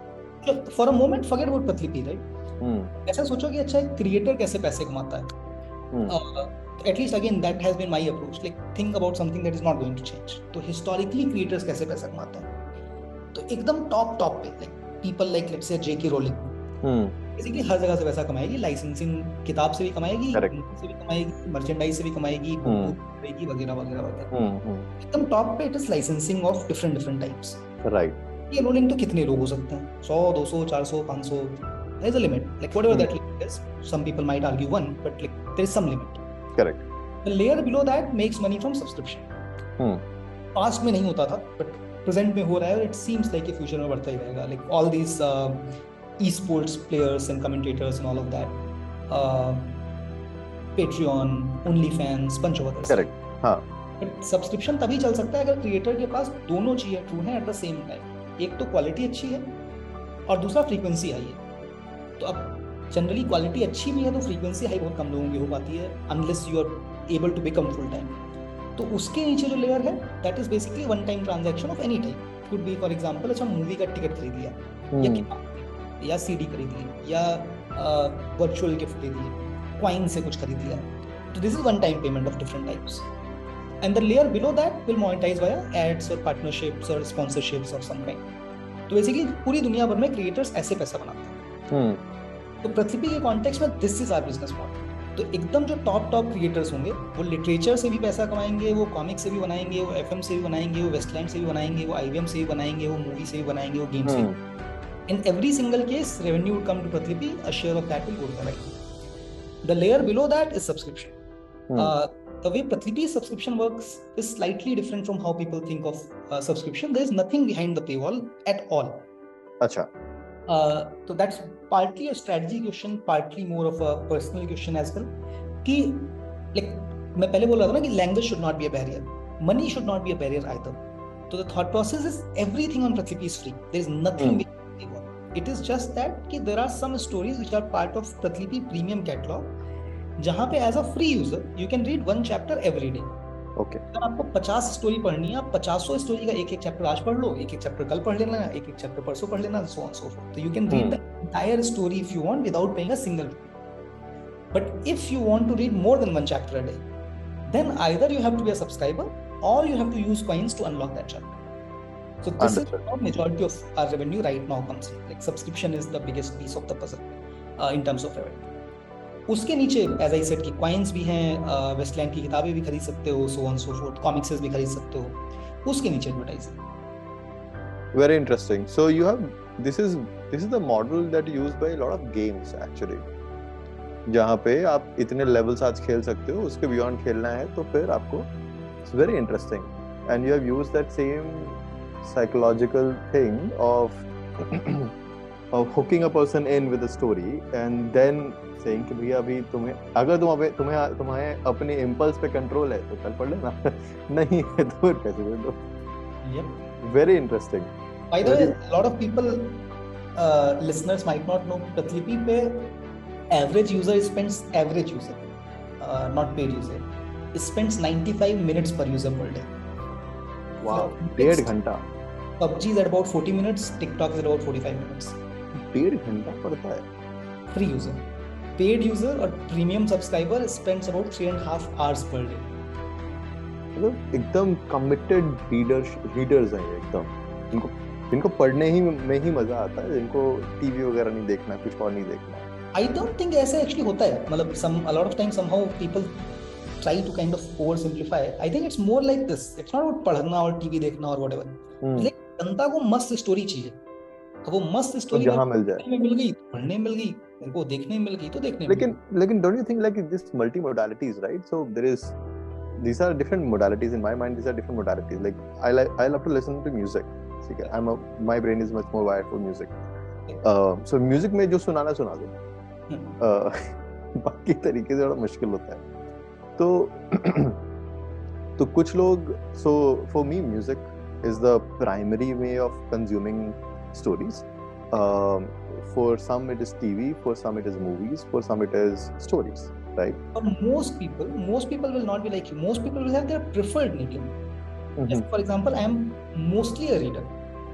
For a moment forget about Pratlipi, right? ऐसा सोचो कि अच्छा एक क्रिएटर कैसे पैसे कमाता है. At least again that has been my approach. Like think about something that is not going to change. तो historically creators कैसे पैसा कमाते हैं? तो एकदम टॉप पे like people like let's say J.K. Rowling. Basically हर जगह से पैसा कमाएगी. लाइसेंसिंग किताब से भी कमाएगी, से भी कमाएगी, मर्चेंडाइज से भी कमाएगी, कमाएगी वगैरह वगैरह वगैरह. एकदम टॉप पे it is licensing of different types, right? ये रोलिंग तो कितने लोग हो सकते हैं? 100 200 400 500. there is a limit, like whatever that limit is. Some people might argue 1, but like there is some limit. Correct. The layer below that makes money from subscription. Past में नहीं होता था, but present में हो रहा है, और it seems like future में बढ़ता ही रहेगा. Like all these esports players and commentators and all of that, Patreon, OnlyFans, bunch of others. Correct. हाँ. But subscription तभी चल सकता है अगर creator के पास दोनों चीजें true हैं at the same time. एक तो quality अच्छी है और दूसरा frequency हाई है. तो अब जनरली क्वालिटी अच्छी भी है तो फ्रीक्वेंसी हाई बहुत कम लोगों की हो पाती है, unless you are able to become full time. तो उसके नीचे जो लेयर है that is basically one time transaction of any type. Could be for example अच्छा मूवी का टिकट खरीद लिया, या किताब या सीडी खरीद ली, या वर्चुअल गिफ्ट दे दिए, कॉइन से कुछ खरीद लिया. तो this is one time payment of different types. And the layer below that will monetise via ads और पार्टनरशिप्स और स्पॉन्सरशिप्स ऑफ सम काइंड. तो बेसिकली पूरी दुनिया भर में क्रिएटर्स ऐसे पैसा बनाते हैं. तो Pratlipi के कॉन्टेक्स्ट में this is our business model. तो एकदम जो टॉप क्रिएटर्स होंगे वो लिटरेचर से भी पैसा कमाएंगे, वो कॉमिक्स से भी बनाएंगे, वो एफएम से भी बनाएंगे, वो वेस्टलैंड से भी बनाएंगे, वो आईवीएम से भी बनाएंगे, वो मूवी से भी बनाएंगे, वो गेम से. In every single case revenue would come to Pratlipi, a share of that will go to the right. The layer below that is subscription. The way Pratlipi's subscription works is slightly different from how people think of subscription. There is nothing behind the paywall at all. अच्छा. So that's partly a strategy question, partly more of a personal question as well. कि like मैं पहले बोल रहा था ना कि language should not be a barrier, money should not be a barrier either. तो the thought process is everything on Pratilipi is free. There is nothing. It is just that कि there are some stories which are part of प्रतिलिपि premium catalog, जहाँ पे as a free user you can read one chapter every day. Okay. अगर आपको 50 story पढ़नी है, आप 50 story का एक एक चैप्टर आज पढ़ लो, एक एक चैप्टर कल पढ़ लेना, एक एक चैप्टर परसों पढ़ लेना, so on so forth. So you can read the entire story if you want without paying a single rupee. But if you want to read more than one chapter a day, then either you have to be a subscriber or you have to use coins to unlock that chapter. So this is how majority of our revenue right now comes in. Like subscription is the biggest piece of the puzzle in terms of revenue. उसके नीचे as I said कि coins भी हैं, Westland की किताबें भी खरीद सकते हो, so on so forth, comics भी खरीद सकते हो, उसके नीचे advertising. Very interesting. So you have this is the model that used by a lot of games actually. जहाँ पे आप इतने levels आज खेल सकते हो, उसके beyond खेलना है तो फिर आपको it's very interesting. And you have used that same psychological thing of hooking a person in with a story and then saying कि भैया अभी तुम्हें अपने impulse पे control है तो कल पढ़ लेना, नहीं है तो फिर कैसे दे दो. Yep. Very interesting. By the way, a lot of people, listeners might not know, प्रतिलिपि पे average user spends not paid user spends 95 minutes per user per day. Wow, 1.5 घंटा. PUBG is at about 40 minutes, TikTok is at about 45 minutes. 1.5 घंटा पड़ता है. Free user. Paid user और premium subscriber spends about 3.5 hours per day. मतलब एकदम committed readers हैं एकदम. इनको पढ़ने ही में ही मजा आता है, इनको टीवी वगैरह नहीं देखना, कुछ और नहीं देखना. I don't think ऐसे actually होता है. मतलब a lot of times somehow people try to kind of oversimplify. I think it's more like this. It's not about पढ़ना और टीवी देखना और whatever. लेकिन जनता को मस्त स्टोरी चाहिए. अब वो मस्त स्टोरी जहाँ मिल जाए, मिल गई, पढ़ने मिल गई, मेरे को देखने मिल गई तो देखने. लेकिन don't you think like this multi-modalities, right? So these are different modalities in my mind. These are different modalities. Like I love to listen to music. ठीक है, my brain is much more wired for music. So music में जो सुनाना सुना दो. बाकी तरीके से बड़ा मुश्किल होता है. तो कुछ लोग, so for me music is the primary way of consuming stories. For some it is TV, for some it is movies, for some it is stories, right? For most people will not be like you. Most people will have their preferred medium. For example, I am mostly a reader.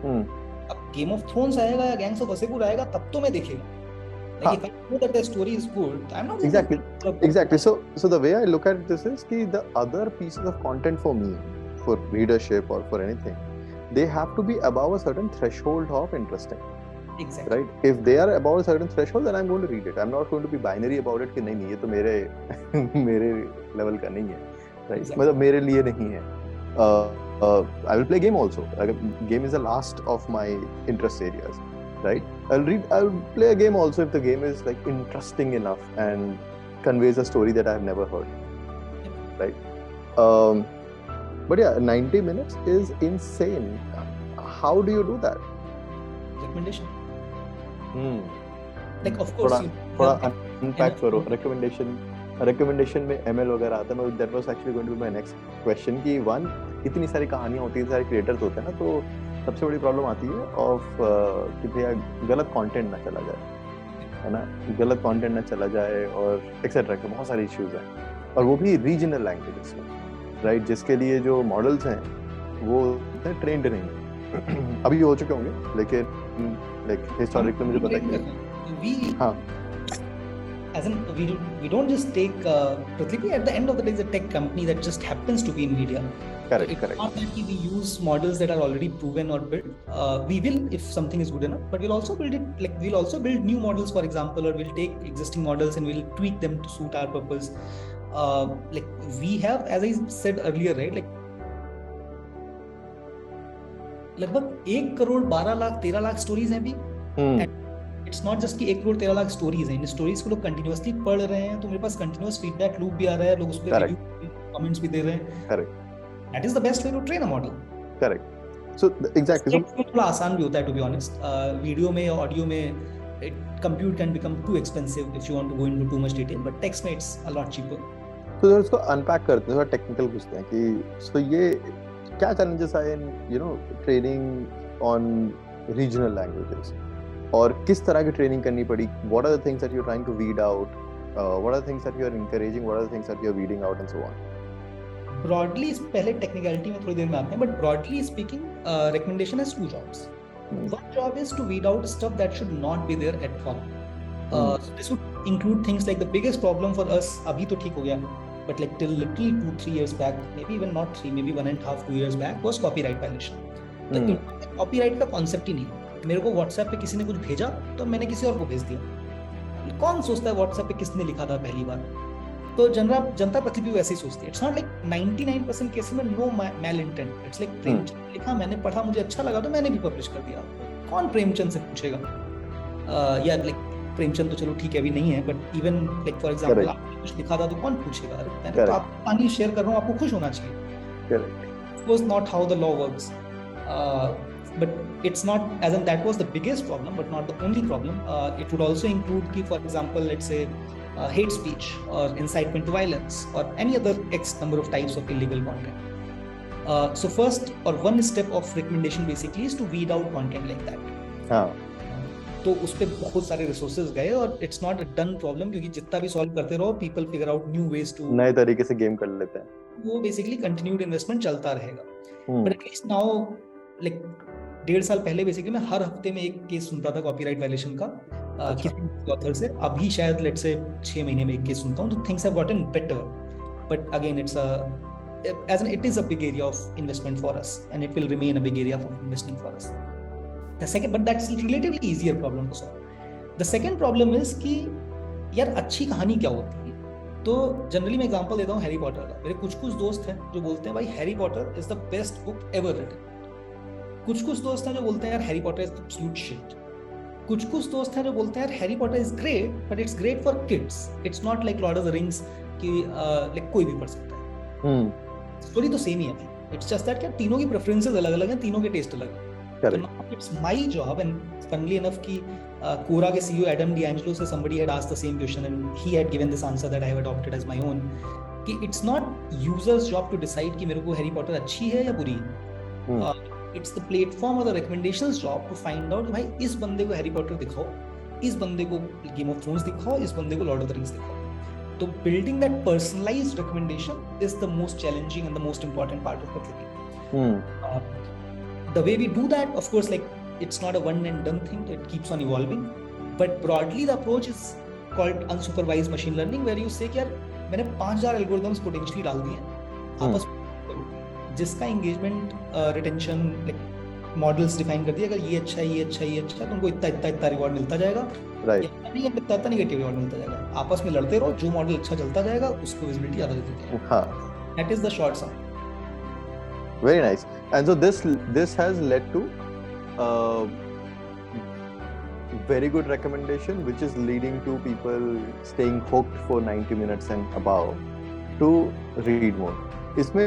अब Game of Thrones आएगा या Gangs of Wasseypur आएगा तब तो मैं देखेगा. Like if I know that the story is good, I'm not exactly. So the way I look at this is कि the other pieces of content for me, for readership or for anything, they have to be above a certain threshold of interesting. Exactly. Right? If they are above a certain threshold, then I'm going to read it. I'm not going to be binary about it कि नहीं ये तो मेरे level का नहीं है. Right? Exactly. मतलब मेरे लिए नहीं है. I will play game also. Game is the last of my interest areas. Right? I'll play a game also if the game is like interesting enough and conveys a story that I've never heard. Right? But yeah, 90 minutes is insane. How do you do that? Recommendation. Like of course थोड़ा unpack करो. Recommendation में ML वगैरह आता है. That was actually going to be my next question कि one, इतनी सारी कहानियाँ होती हैं, सारे creators होते हैं ना, तो सबसे बड़ी प्रॉब्लम आती है कि भैया गलत कंटेंट ना चला जाए, है ना, गलत कंटेंट ना चला जाए और एक्सेट्रा के बहुत सारे इश्यूज हैं, और वो भी रीजनल लैंग्वेजेस में, राइट, जिसके लिए जो मॉडल्स हैं वो इतने ट्रेंड नहीं हैं. अभी हो चुके होंगे लेकिन लाइक हिस्टोरिकली मुझे पता है. हाँ, as in we don't just take Pratlipi. At the end of the day, it's a tech company that just happens to be in media. Correct. Not that we use models that are already proven or built. We will if something is good enough, but we'll also build it. Like we'll also build new models, for example, or we'll take existing models and we'll tweak them to suit our purpose. Like we have, as I said earlier, right? Like लगभग 1 crore 12 lakh 13 lakh stories हैं अभी. It's not just कि 1 crore 13 lakh stories हैं. In stories को लोग continuously पढ़ रहे हैं, तो मेरे पास कंटिन्यूअस फीडबैक लूप भी आ रहा है, लोग उस पे रिव्यू कमेंट्स भी दे रहे हैं. Correct. That is the best way to train a model. Correct. So exactly, so थोड़ा आसान भी होता है टू बी ऑनेस्ट. वीडियो में या ऑडियो में compute can become too expensive if you want to go into too much detail, but text में it's a lot cheaper. तो जरा उसको अनपैक करते हैं, थोड़ा टेक्निकल पूछते हैं कि सो ये क्या challenges आए in training on regional languages, और किस तरह की ट्रेनिंग करनी पड़ी? What are the things that you're trying to weed out? What are the things that you're encouraging? What are the things that you're weeding out and so on? Broadly पहले technicality में थोड़ी देर में आते हैं, but broadly speaking recommendation has two jobs. One job is to weed out stuff that should not be there at all. So this would include things like the biggest problem for us, अभी तो ठीक हो गया, but like till literally 2-3 years back, maybe even not 3, maybe 1.5-2 years back, was copyright violation. तो copyright का concept ही नहीं. मेरे को व्हाट्सएप पे किसी ने कुछ भेजा तो मैंने किसी और को भेज दिया. कौन सोचता है व्हाट्सएप पे किसने लिखा था पहली बार? तो जनता प्रतिभी वैसे ही सोचती है. इट्स नॉट लाइक 99% केसेस में no mal intent. It's like Premchand लिखा, मैंने पढ़ा, मुझे अच्छा लगा तो मैंने भी पब्लिश कर दिया. कौन प्रेमचंद से पूछेगा? या लाइक प्रेमचंद तो चलो ठीक है अभी नहीं है, but even like for example आपने कुछ लिखा था तो कौन पूछेगा? अरे मैंने तो आपको कहानी शेयर कर रहा हूँ, आपको खुश होना चाहिए. It was not how the law works. But it's not, as in that was the biggest problem, but not the only problem. It would also include, for example, let's say hate speech or incitement to violence or any other X number of types of illegal content. So first or one step of recommendation basically is to weed out content like that. तो उस पर बहुत सारे resources गए और it's not a done problem, क्योंकि जितना भी सॉल्व करते रहो people figure out new ways to, नए तरीके से गेम कर लेते हैं. वो बेसिकली कंटिन्यूड इन्वेस्टमेंट चलता रहेगा. बट एटलीस्ट नाउ लाइक 1.5 साल पहले बेसिकली मैं हर हफ्ते में एक केस सुनता था कॉपीराइट वायलेशन का किसी ऑथर से. अभी शायद लेट्स से 6 महीने में एक केस सुनता हूँ. तो things have gotten better, but again it's it is a big area of investment for us and it will remain a big area of investment for us. The second, but that's relatively easier problem to solve. The second problem is कि यार अच्छी कहानी क्या होती है? तो generally मैं example देता हूँ हैरी पॉटर का. मेरे कुछ दोस्त हैं जो बोलते हैं भाई Harry Potter is the best book ever written. कुछ दोस्त हैं जो बोलते हैं यार Harry Potter is absolute shit. कुछ दोस्त हैं जो बोलते हैं यार Harry Potter is great but it's great for kids. It's not like Lord of the Rings कि लाइक कोई भी पढ़ सकता है. स्टोरी तो सेम ही है. इट्स जस्ट दैट कि तीनों की प्रेफरेंसेस अलग-अलग हैं, तीनों के टेस्ट अलग हैं. So now it's my job, and funnily enough कि Quora के CEO Adam D'Angelo से somebody had asked the same question and he had given this answer that I have adopted as my own, कि it's not users job to decide कि मेरे को Harry Potter अच्छी है या बुरी है. It's the platform or the recommendations job to find out भाई इस बंदे को हैरी पॉटर दिखाओ, इस बंदे को गेम ऑफ थ्रोन्स दिखाओ, इस बंदे को लॉर्ड ऑफ द रिंग्स दिखाओ. तो building that personalized recommendation is the most challenging and the most important part of the cooking. The way we do that, of course, like it's not a one and done thing, it keeps on evolving, but broadly the approach is called unsupervised machine learning, where you say कि यार मैंने 5000 algorithms potentially डाल दिए हैं आपस में, जिसका engagement retention like models define कर दिया, अगर ये अच्छा है ये अच्छा है ये अच्छा है तो उनको इतना रिवॉर्ड मिलता जाएगा, नहीं इतना नेगेटिव रिवॉर्ड मिलता जाएगा. आपस में लड़ते रहो, जो मॉडल अच्छा चलता जाएगा उसको विजिबिलिटी ज़्यादा देते हैं. That is the short sum. Very nice. And so this has led to very good recommendation, which is leading to people staying hooked for 90 minutes and above to read more. Isme,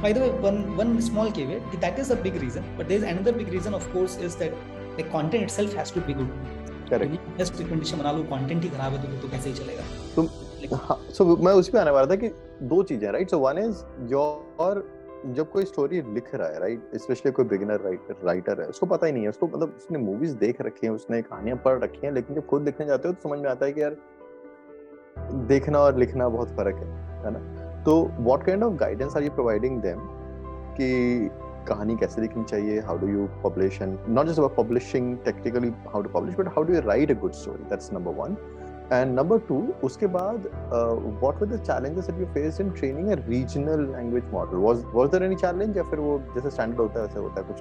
by the way, one small caveat, that is a big reason, but there is another big reason, of course, is that the content itself has to be good. Correct. Best recommendation बना लो, content ही खराब है तो कैसे ही चलेगा? So मैं उसी पे आने वाला था कि दो चीजें, right? So one is your जब कोई स्टोरी लिख रहा है, राइट, स्पेशली कोई बिगिनर राइटर है, उसको पता ही नहीं है, उसको मतलब उसने मूवीज देख रखी हैं, उसने कहानियां पढ़ रखी हैं, लेकिन जब खुद लिखने जाते हो तो समझ में आता है कि यार देखना और लिखना बहुत फर्क है ना. तो what kind of guidance are you providing them कि कहानी कैसे लिखनी चाहिए, how do you publish, and not just about publishing technically how to publish, but how do you write a good story. That's number 1. And number 2, उसके बाद what were the challenges that you faced in training a regional language model? Was there any challenge या फिर वो जैसे standard होता है वैसे होता है, कुछ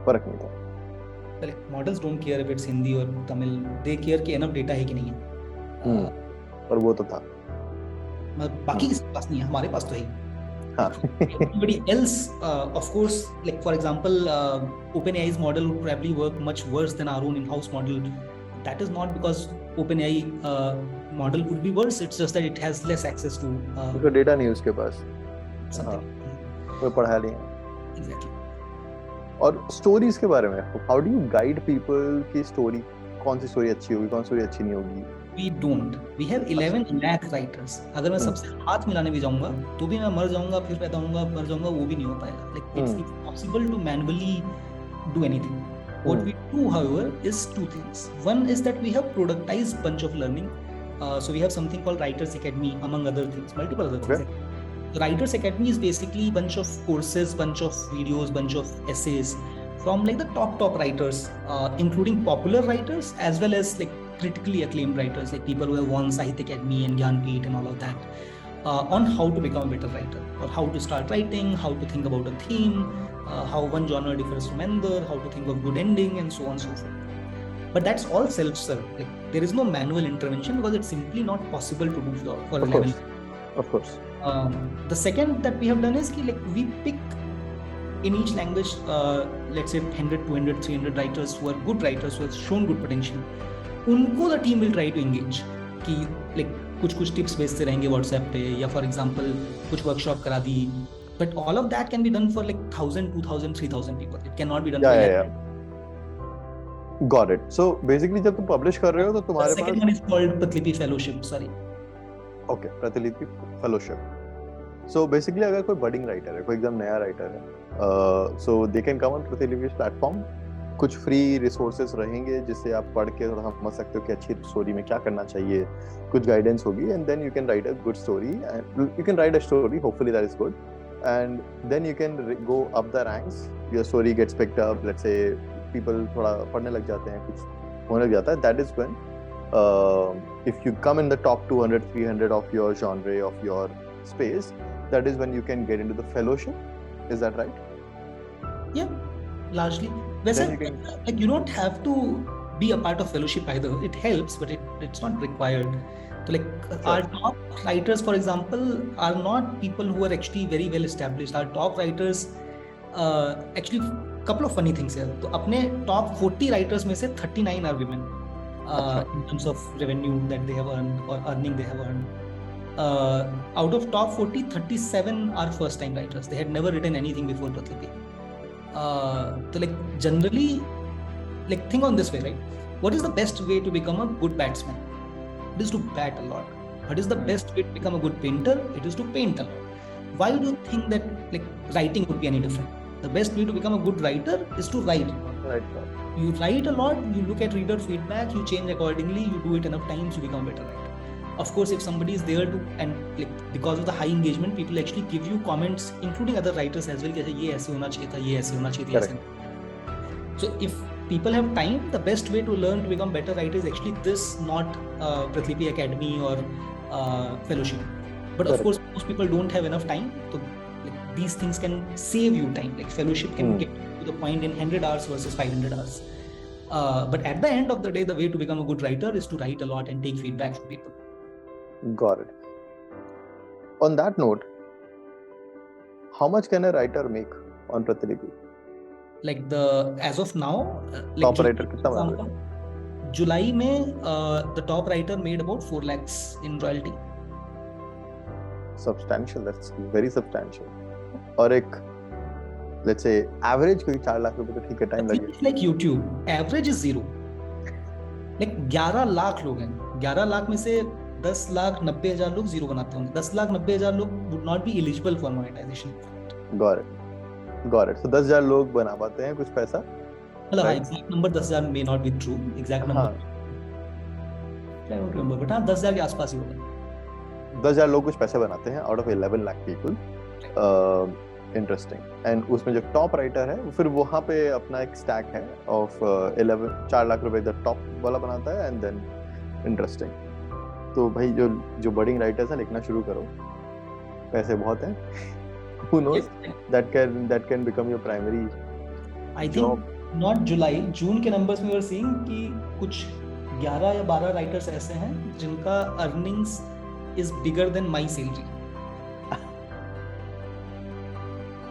फर्क नहीं था? Models don't care if it's Hindi or Tamil. They care कि enough data है कि नहीं है. और वो तो था. बाकी किसी के पास नहीं है, हमारे पास तो है. Everybody else, of course, like for example, OpenAI's model would probably work much worse than our own in-house model. That is not because OpenAI model would be worse. It's just that it has less access to. उसका data नहीं उसके पास. वो पढ़ा नहीं है. Exactly. और stories के बारे में, how do you guide people कि story कौन सी स्टोरी अच्छी होगी, कौन सी स्टोरी अच्छी नहीं होगी? We don't. We have 11 lakh writers. अगर मैं सबसे हाथ मिलाने भी जाऊंगा तो भी मैं मर जाऊंगा, फिर पैदा होऊंगा, मर जाऊंगा, वो भी नहीं हो पाएगा. Like it's impossible to manually do anything. What we do, however, is two things. One is that we have productized bunch of learning. So we have something called Writers Academy, among other things, multiple other things. The Writers Academy is basically a bunch of courses, bunch of videos, bunch of essays from like the top writers, including popular writers as well as like critically acclaimed writers, like people who have won Sahitya Academy and Gyanpith and all of that, on how to become a better writer, or how to start writing, how to think about a theme, how one genre differs from another, how to think of good ending, and so on and so forth. But that's all self-serve. Like there is no manual intervention because it's simply not possible to do for 11. Of course. The second that we have done is like we pick in each language, let's say 100, 200, 300 writers who are good writers, who have shown good potential. उनको the team will try to engage कि like कुछ tips भेजते रहेंगे WhatsApp पे, या for example कुछ workshop करा दी. But all of that can be done for like 1,000, 2,000, 3,000 people. It cannot be done for yeah. Got it. So basically जब तुम publish कर रहे हो तो तुम्हारे पास second one is called Pratilipi Fellowship. Sorry. Okay, Pratilipi Fellowship. So basically अगर कोई budding writer है, कोई एकदम नया writer है, so they can come on Pratilipi's platform. कुछ फ्री रिसोर्सेज रहेंगे जिससे आप पढ़ के थोड़ा समझ सकते हो कि अच्छी स्टोरी में क्या करना चाहिए, कुछ गाइडेंस होगी, and then you can write a good story, and you can write a story, hopefully that is good, and then you can go up the ranks, your story gets picked up, let's say people थोड़ा पढ़ने लग जाते हैं, कुछ होने लग जाता है, that is when if you come in the top 200, 300 of your genre, of your space, that is when you can get into the fellowship. Is that right? Yeah, largely. Like you don't have to be a part of fellowship either. It helps, but it's not required. So like our top writers, for example, are not people who are actually very well established. Our top writers, actually, couple of funny things here. So अपने top 40 writers में से 39 are women, in terms of revenue that they have earned or earning they have earned. Out of top 40, 37 are first time writers. They had never written anything before Pratilipi. So like generally, like think on this way, right? What is the best way to become a good batsman? It is to bat a lot. What is the best way to become a good painter? It is to paint a lot. Why do you think that like writing would be any different? The best way to become a good writer is to write. You write a lot, you look at reader feedback, you change accordingly, you do it enough times, you become a better writer. Of course, if somebody is there to, and like because of the high engagement, people actually give you comments, including other writers as well, कि ये ऐसे होना चाहिए था, ये ऐसे होना चाहिए था. So if people have time, the best way to learn to become better writer is actually this, not Pratilipi Academy or fellowship. But of course, most people don't have enough time. So like, these things can save you time. Like fellowship can get to the point in 100 hours versus 500 hours. But at the end of the day, the way to become a good writer is to write a lot and take feedback from people. Got it. On that note, how much can a writer make on Pratilipi? Like as of now, like top writer कितना बना रहा है? July में the top writer made about 4 lakhs in royalty. Substantial. That's very substantial. और एक let's say average कोई 4 लाख रुपए तो ठीक है, टाइम लगेगा. Like YouTube, average is 0. Like 11 lakh लोग हैं, 11 लाख में से 10,90,000 लोग जीरो बनाते होंगे. 10,90,000 लोग would not be eligible for monetization. Got it. So 10,000 लोग बना पाते हैं कुछ पैसा. मतलब exact number 10,000 may not be true. Exact number I don't remember, but हाँ 10,000 के आसपास ही होगा. 10,000 लोग कुछ पैसे बनाते हैं out of 11 lakh people. Interesting. And उसमें जो टॉप राइटर है फिर वहाँ पे अपना एक स्टैक है of 4 लाख रुपए द टॉप वाला बनाता है, and then interesting. तो भाई जो बडिंग राइटर्स हैं लिखना शुरू करो, पैसे बहुत हैं. Who knows? That can become your primary. I think not July, June के numbers में we are seeing कि कुछ 11 या 12 राइटर्स ऐसे हैं जिनका earnings is bigger than my salary.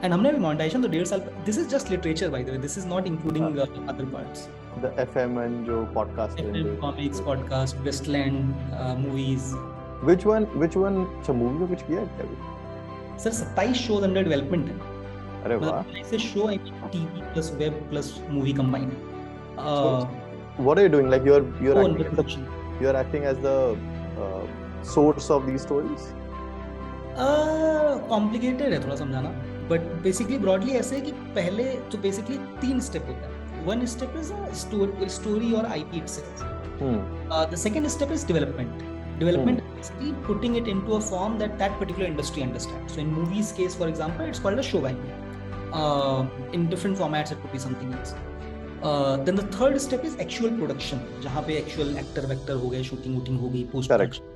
And हमने भी monetization तो 1.5 साल. This is just literature by the way. This is not including other parts. The FM and जो podcast FM comics podcast, Westland movies. Which one? अच्छा movie में कुछ किया है क्या? सर 27 shows under development है. अरे वाह. ऐसे show I mean TV plus web plus movie combined. what are you doing? Like you're own acting as production. you're acting as the source of these stories. Complicated है थोड़ा समझाना, but basically broadly ऐसे है कि पहले तो basically 3 step होता है. वन स्टेप इज स्टोरी और IP itself. The second step is development. Development is basically putting it into a form that particular industry understands. So in movies case, for example, it's called a show IP. In different formats, it could be something else. Then the third step is actual production, जहाँ पे actual actor vector हो गए, shooting हो गई, post production.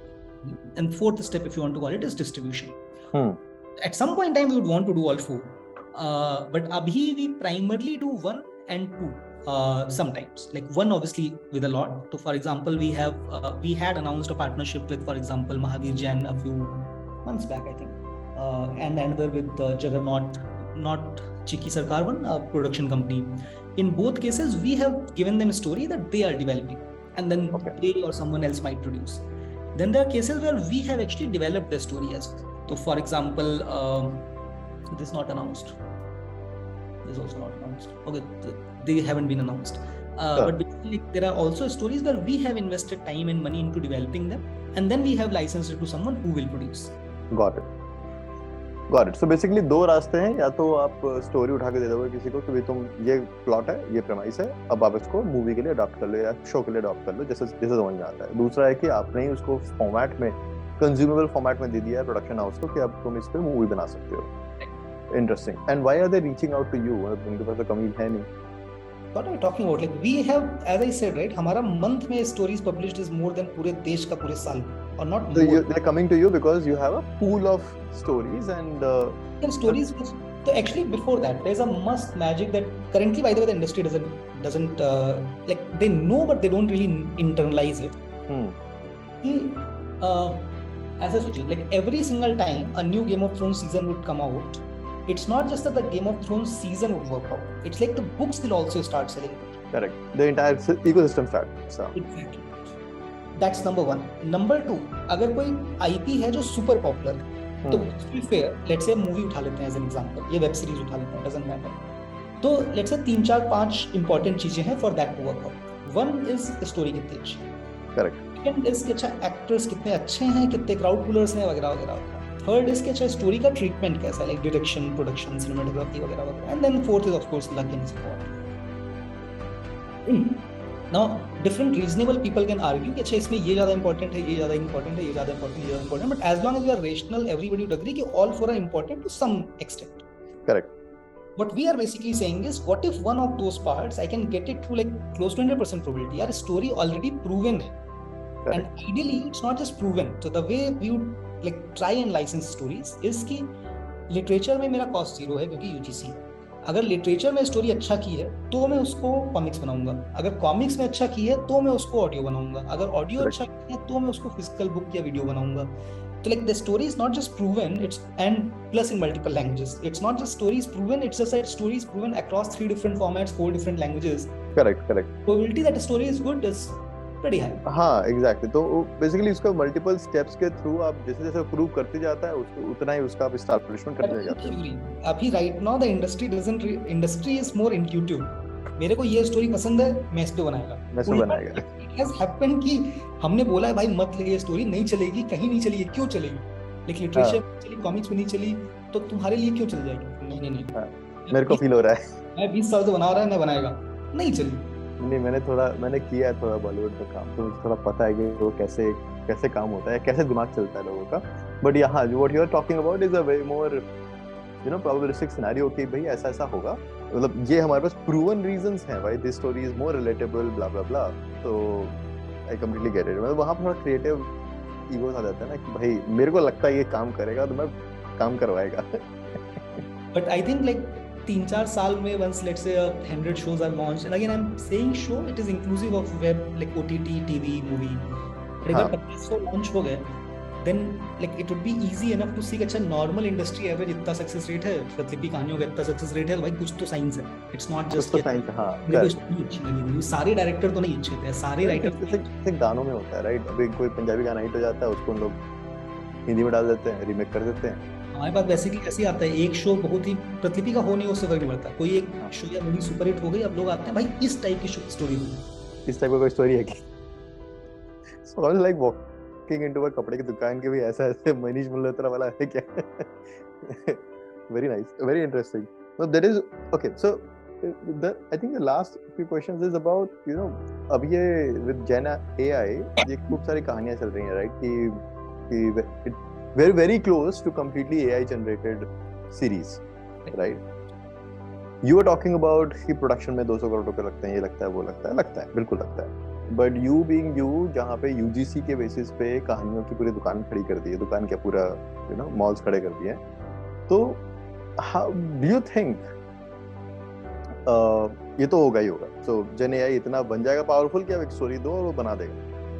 And fourth step, if you want to call it, is distribution. At some point in time, we would want to do all 4. But abhi we primarily do 1 and 2. Sometimes, like 1 obviously with a lot. So for example, we had announced a partnership with, for example, Mahavir Jain a few months back, I think, and another with Juggernaut, not Chiki Sarkar one, a production company. In both cases, we have given them a story that they are developing, and then they or someone else might produce. Then there are cases where we have actually developed the story as well. So for example, this is not announced. This is also not announced. Okay, they haven't been announced. But basically, there are also stories where we have invested time and money into developing them, and then we have licensed it to someone who will produce. Got it. So basically 2 रास्ते हैं, या तो आप story उठा के दे दोगे किसी को कि भाई तुम ये प्लॉट है, ये प्रेमाइस है, अब आप इसको मूवी के लिए अडॉप्ट कर लो या शो के लिए अडॉप्ट कर लो, जैसे समझ में आता है. दूसरा है कि आपने ही उसको फॉर्मेट में, कंज्यूमेबल फॉर्मेट में दे दिया है प्रोडक्शन हाउस को कि अब तुम इस पे मूवी बना सकते हो. Interesting. And why are they reaching out to you? उनके पास तो कमी है नहीं. What are you talking about? Like we have, as I said, right? हमारा month में stories published is more than पूरे देश का पूरे साल में, or not so more. They're coming to you because you have a pool of stories and stories. So actually, before that, there's a must magic that currently, by the way, the industry doesn't like they know, but they don't really internalize it. As I said, like every single time a new Game of Thrones season would come out, it's not just that the Game of Thrones season would work out. It's like the books will also start selling. Correct. The entire ecosystem starts. So. Exactly. That's number 1. Number 2, अगर कोई IP है जो super popular है, तो to be fair, let's say movie उठा लेते हैं as an example, ये वेब सीरीज उठा लेते हैं, doesn't matter. तो let's say 3, 4, 5 important चीजें हैं for that to work out. 1 is story कितनी अच्छी है. Correct. Second is कि अच्छा actors कितने अच्छे हैं, कितने crowd pullers हैं, वगैरह वगैरह. Third is कि अच्छा स्टोरी का ट्रीटमेंट कैसा है, लाइक डायरेक्शन, प्रोडक्शन, सिनेमेटोग्राफी वगैरह वगैरह. And then fourth is of course luck and support. Now different reasonable people can argue कि अच्छा इसमें ये ज्यादा इंपॉर्टेंट है, ये ज्यादा इंपॉर्टेंट है, ये ज्यादा इंपॉर्टेंट, ये ज्यादा important, but as long as we are rational, everybody would agree कि all 4 are important to some extent. Correct. What we are basically saying is, what if one of those parts I can get it to like close to 100% probability? Our story already proven है. And ideally it's not just proven. So the way we would like try and license stories is कि literature में मेरा cost 0 है क्योंकि UGC. अगर literature में story अच्छा की है तो मैं उसको कॉमिक्स बनाऊंगा, अगर कॉमिक्स में अच्छा की है तो मैं उसको ऑडियो बनाऊंगा, अगर ऑडियो अच्छा की है तो मैं उसको फिजिकल बुक या वीडियो बनाऊंगा. So like the story is not just proven, it's and plus in multiple languages. It's not just stories proven, it's just that stories proven across 3 different formats, 4 different languages. Correct. Probability that a story is good is pretty high. हाँ, exactly. तो basically उसका multiple steps के through आप जैसे prove करते जाता है उसको उतना ही उसका आप establishment करते जाते हैं. अभी right now the industry is more intuitive. मेरे को ये स्टोरी पसंद है, मैं इस पे बनाएगा. It has happened कि हमने बोला है भाई मत ले, ये स्टोरी नहीं चलेगी, कहीं नहीं चलेगी, क्यों चलेगी? लेकिन लिटरेचर में चली, कॉमिक्स में नहीं चली, तो तुम्हारे लिए क्यों चल जाएगी? नहीं. मेरे को फील हो रहा है. मैं 20 साल से बना रहा है, मैं बनाएगा, नहीं चली. नहीं, मैंने किया है थोड़ा बॉलीवुड का काम, तो मुझे थोड़ा पता है कि वो कैसे काम होता है, कैसे दिमाग चलता है लोगों का. बट यहाँ what you are talking about is a very more probabilistic scenario कि भाई ऐसा होगा, मतलब ये हमारे पास प्रूवन रीजंस हैं, भाई this story is more relatable blah blah blah. तो आई कंप्लीटली गेट इट. मतलब वहाँ पर थोड़ा क्रिएटिव ईगोस आ जाता है ना कि भाई मेरे को लगता है ये काम करेगा तो मैं काम करवाएगा. बट आई थिंक लाइक 3-4 साल में once let's say 100 shows are launched, and again I'm saying show, it is inclusive of web like OTT, TV, movie. अगर 2500 launch हो गए, then like it would be easy enough to see कि अच्छा normal industry average इतना success rate है, प्रतिलिपि कहानियों का इतना success rate है, तो भाई कुछ तो साइंस है. It's not just कुछ तो साइंस. हाँ, अच्छी लगी. सारे डायरेक्टर तो नहीं अच्छे थे, सारे राइटर जैसे गानों में होता है राइट. अभी कोई पंजाबी गाना हिट हो जाता है, उसको हम लोग हिंदी में डाल देते हैं, रीमेक कर देते हैं. हमारे पास बेसिकली ऐसे ही आता है, एक शो बहुत ही प्रतिलिपि का हो नहीं, उससे फर्क नहीं पड़ता. कोई एक शो या मूवी सुपर हिट हो गई, अब लोग आते हैं भाई इस टाइप की स्टोरी हो. इस टाइप का कोई स्टोरी है क्या? So I was like walking into a कपड़े की दुकान के भी ऐसा मनीष मल्होत्रा वाला है क्या? Very nice, very interesting. No, that is okay. So I think the last few questions is about अब ये with Gen AI ये खूब सारी कहानियां चल रही हैं, right? कि very very close to completely AI generated series, right? You were talking about कि प्रोडक्शन में 200 करोड़ रुपए लगते हैं, ये लगता है, वो लगता है, बिल्कुल लगता है. बट यू बीइंग यू, जहाँ पे यूजीसी के बेसिस पे कहानियों की पूरी दुकान खड़ी कर दी है, दुकान क्या पूरा मॉल्स खड़े कर दिए, तो हाउ डू यू थिंक ये तो होगा ही होगा. सो जेन एआई इतना बन जाएगा पावरफुल कि अब एक स्टोरी दो और वो बना देगा,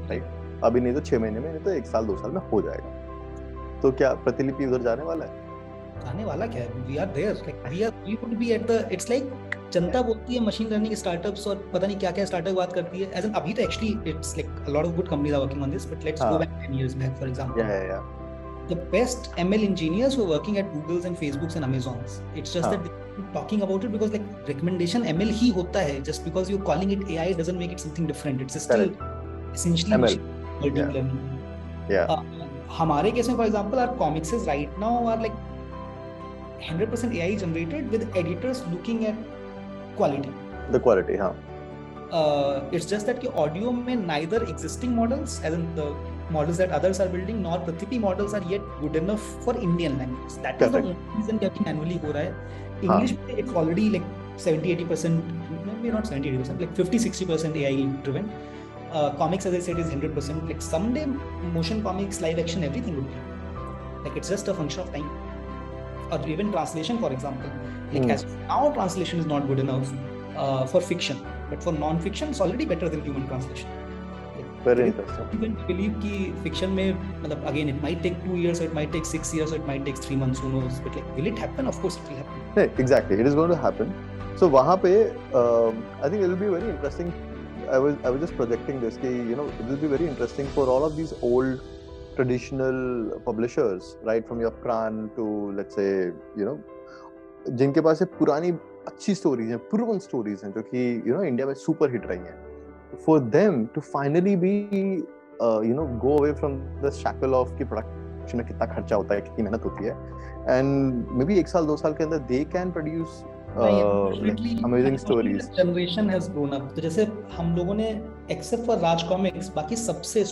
राइट? अभी नहीं तो 6 महीने में, नहीं तो 1 साल 2 साल में हो जाएगा. तो क्या प्रतिलिपि उधर जाने वाला है? जाने वाला क्या है? We are there, like we would be at the, it's like जनता बोलती है मशीन लर्निंग स्टार्टअप्स और पता नहीं क्या क्या स्टार्टअप बात करती है, एज एन अभी तो actually it's like a lot of good companies are working on this, but let's go back 10 years back for example. Yeah. The best ML engineers were working at Googles and Facebooks and Amazons. It's just that they're talking about it because like recommendation ML ही होता है, just because you're calling it AI doesn't make it something different. It's still essentially ML. machine learning. Yeah. हमारे case में for example our comics right now are like 100% AI generated with editors looking at quality. The quality, हाँ. It's just that कि audio में neither existing models as in the models that others are building nor Pratilipi models are yet good enough for Indian language. That is the only reason कि annually हो रहा है. English में it's already like 70-80%, maybe not 70-80%, like 50-60% AI driven. Comics, as I said, is 100%. Like someday motion comics, live action, everything would be. Like it's just a function of time. Or even translation, for example. Like as now translation is not good enough for fiction, but for non-fiction it's already better than human translation. Very interesting. You can believe कि fiction में मतलब again it might take 2 years, or it might take 6 years, or it might take 3 months, who knows? But like will it happen? Of course it will happen. Yeah, exactly, it is going to happen. So वहाँ पे I think it will be very interesting. I was just projecting this कि it will be very interesting for all of these old traditional publishers, right, from your Kran to let's say जिनके पास पुरानी अच्छी stories हैं, proven stories हैं, जो कि India में super hit रही हैं. For them to finally be go away from the shackle of कि प्रोडक्शन में कितना खर्चा होता है, कितनी मेहनत होती है, and maybe 1 साल 2 साल के अंदर they can produce amazing stories. Generation has grown up. तो जैसे हम लोगों ने except for Raj Comics बाकी सबसे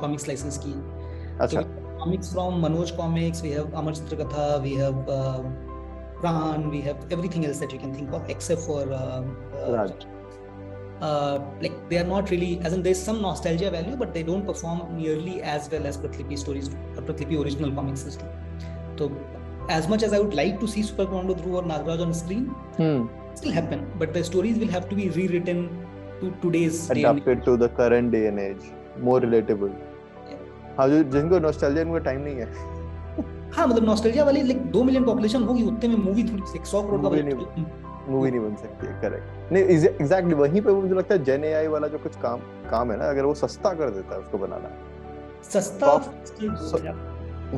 comics license की. अच्छा. Comics from Manoj Comics, we have Amar Chitragatha, we have Pran, we have everything else that you can think of except for Raj. Like they are not really, as in there's some nostalgia value, but they don't perform nearly as well as Pratilipi stories or Pratilipi original comics do. So as much as I would like to see Super Commando Dhruv or Nagaraj on screen, still happen, but the stories will have to be rewritten to today's adapted to the current day and age, more relatable. हाँ, जो जिनको nostalgia उनका time नहीं है. हाँ, मतलब nostalgia वाली like 2 million population होगी, उतने में मूवी थोड़ी 100 करोड़ का मूवी नहीं बन सकती है. करेक्ट. नहीं, एग्जैक्टली वहीं पे मुझे लगता है जेन एआई वाला जो कुछ काम है ना, अगर वो सस्ता कर देता है उसको बनाना, सस्ता,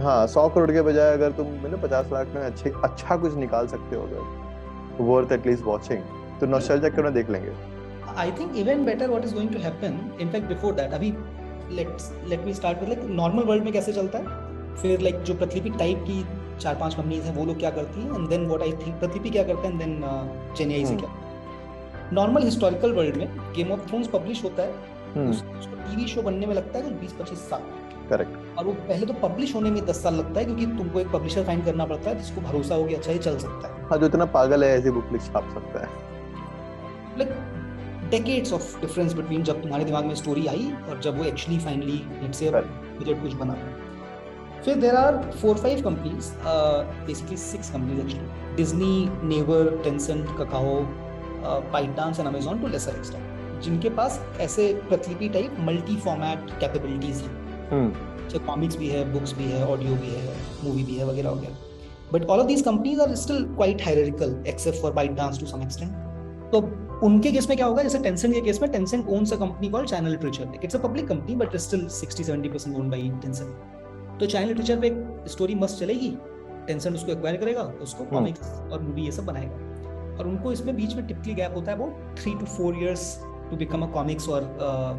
हाँ, 100 करोड़ के बजाय अगर तुम 50 लाख में अच्छा कुछ निकाल सकते हो, अगर वर्थ एटलीस्ट वाचिंग, तो नॉस्टैल्जिया क्यों ना देख लेंगे. I think even better what is going to happen, in fact before that, अभी let me start with like normal world में कैसे चलता है, फिर लाइक जो प्रतिलिपि टाइप की 4-5 कंपनीज हैं वो लोग क्या करती हैं, and then what I think Pratilipi क्या करते हैं, एंड देन जेन एआई से क्या. नॉर्मल हिस्टोरिकल वर्ल्ड में गेम ऑफ थ्रोन्स पब्लिश होता है, उसको टीवी शो बनने में लगता है 20-25 साल. करेक्ट. और वो पहले तो पब्लिश होने में 10 साल लगता है, क्योंकि तुमको एक पब्लिशर फाइंड करना पड़ता है जिसको भरोसा हो कि अच्छा ये चल सकता है. हाँ, जो इतना पागल है ऐसी बुक छाप सकता है. Like decades of difference between जब तुम्हारे दिमाग में स्टोरी आई और जब वो actually finally let's say budget कुछ बना. फिर there are 4-5 companies, basically 6 companies actually, Disney, Naver, Tencent, Kakao, ByteDance and Amazon to lesser extent, जिनके पास ऐसे प्रतिलिपि टाइप मल्टी फॉर्मेट कैपेबिलिटीज हैं. चाहे कॉमिक्स भी है, बुक्स भी है, ऑडियो भी है, मूवी भी है, वगैरह वगैरह. But all of these companies are still quite hierarchical except for ByteDance to some extent. तो उनके केस में क्या होगा, जैसे टेंसेंट के केस में, Tencent owns a company called channel literature. It's a public company but still 60-70% owned by Tencent. तो channel literature पे एक स्टोरी मस्त चलेगी, टेंसेंट उसको एक्वायर करेगा, उसको कॉमिक्स और मूवी ये सब बनाएगा, और उनको इसमें बीच में टिपिकली गैप होता है about 3 to 4 years to become a comics or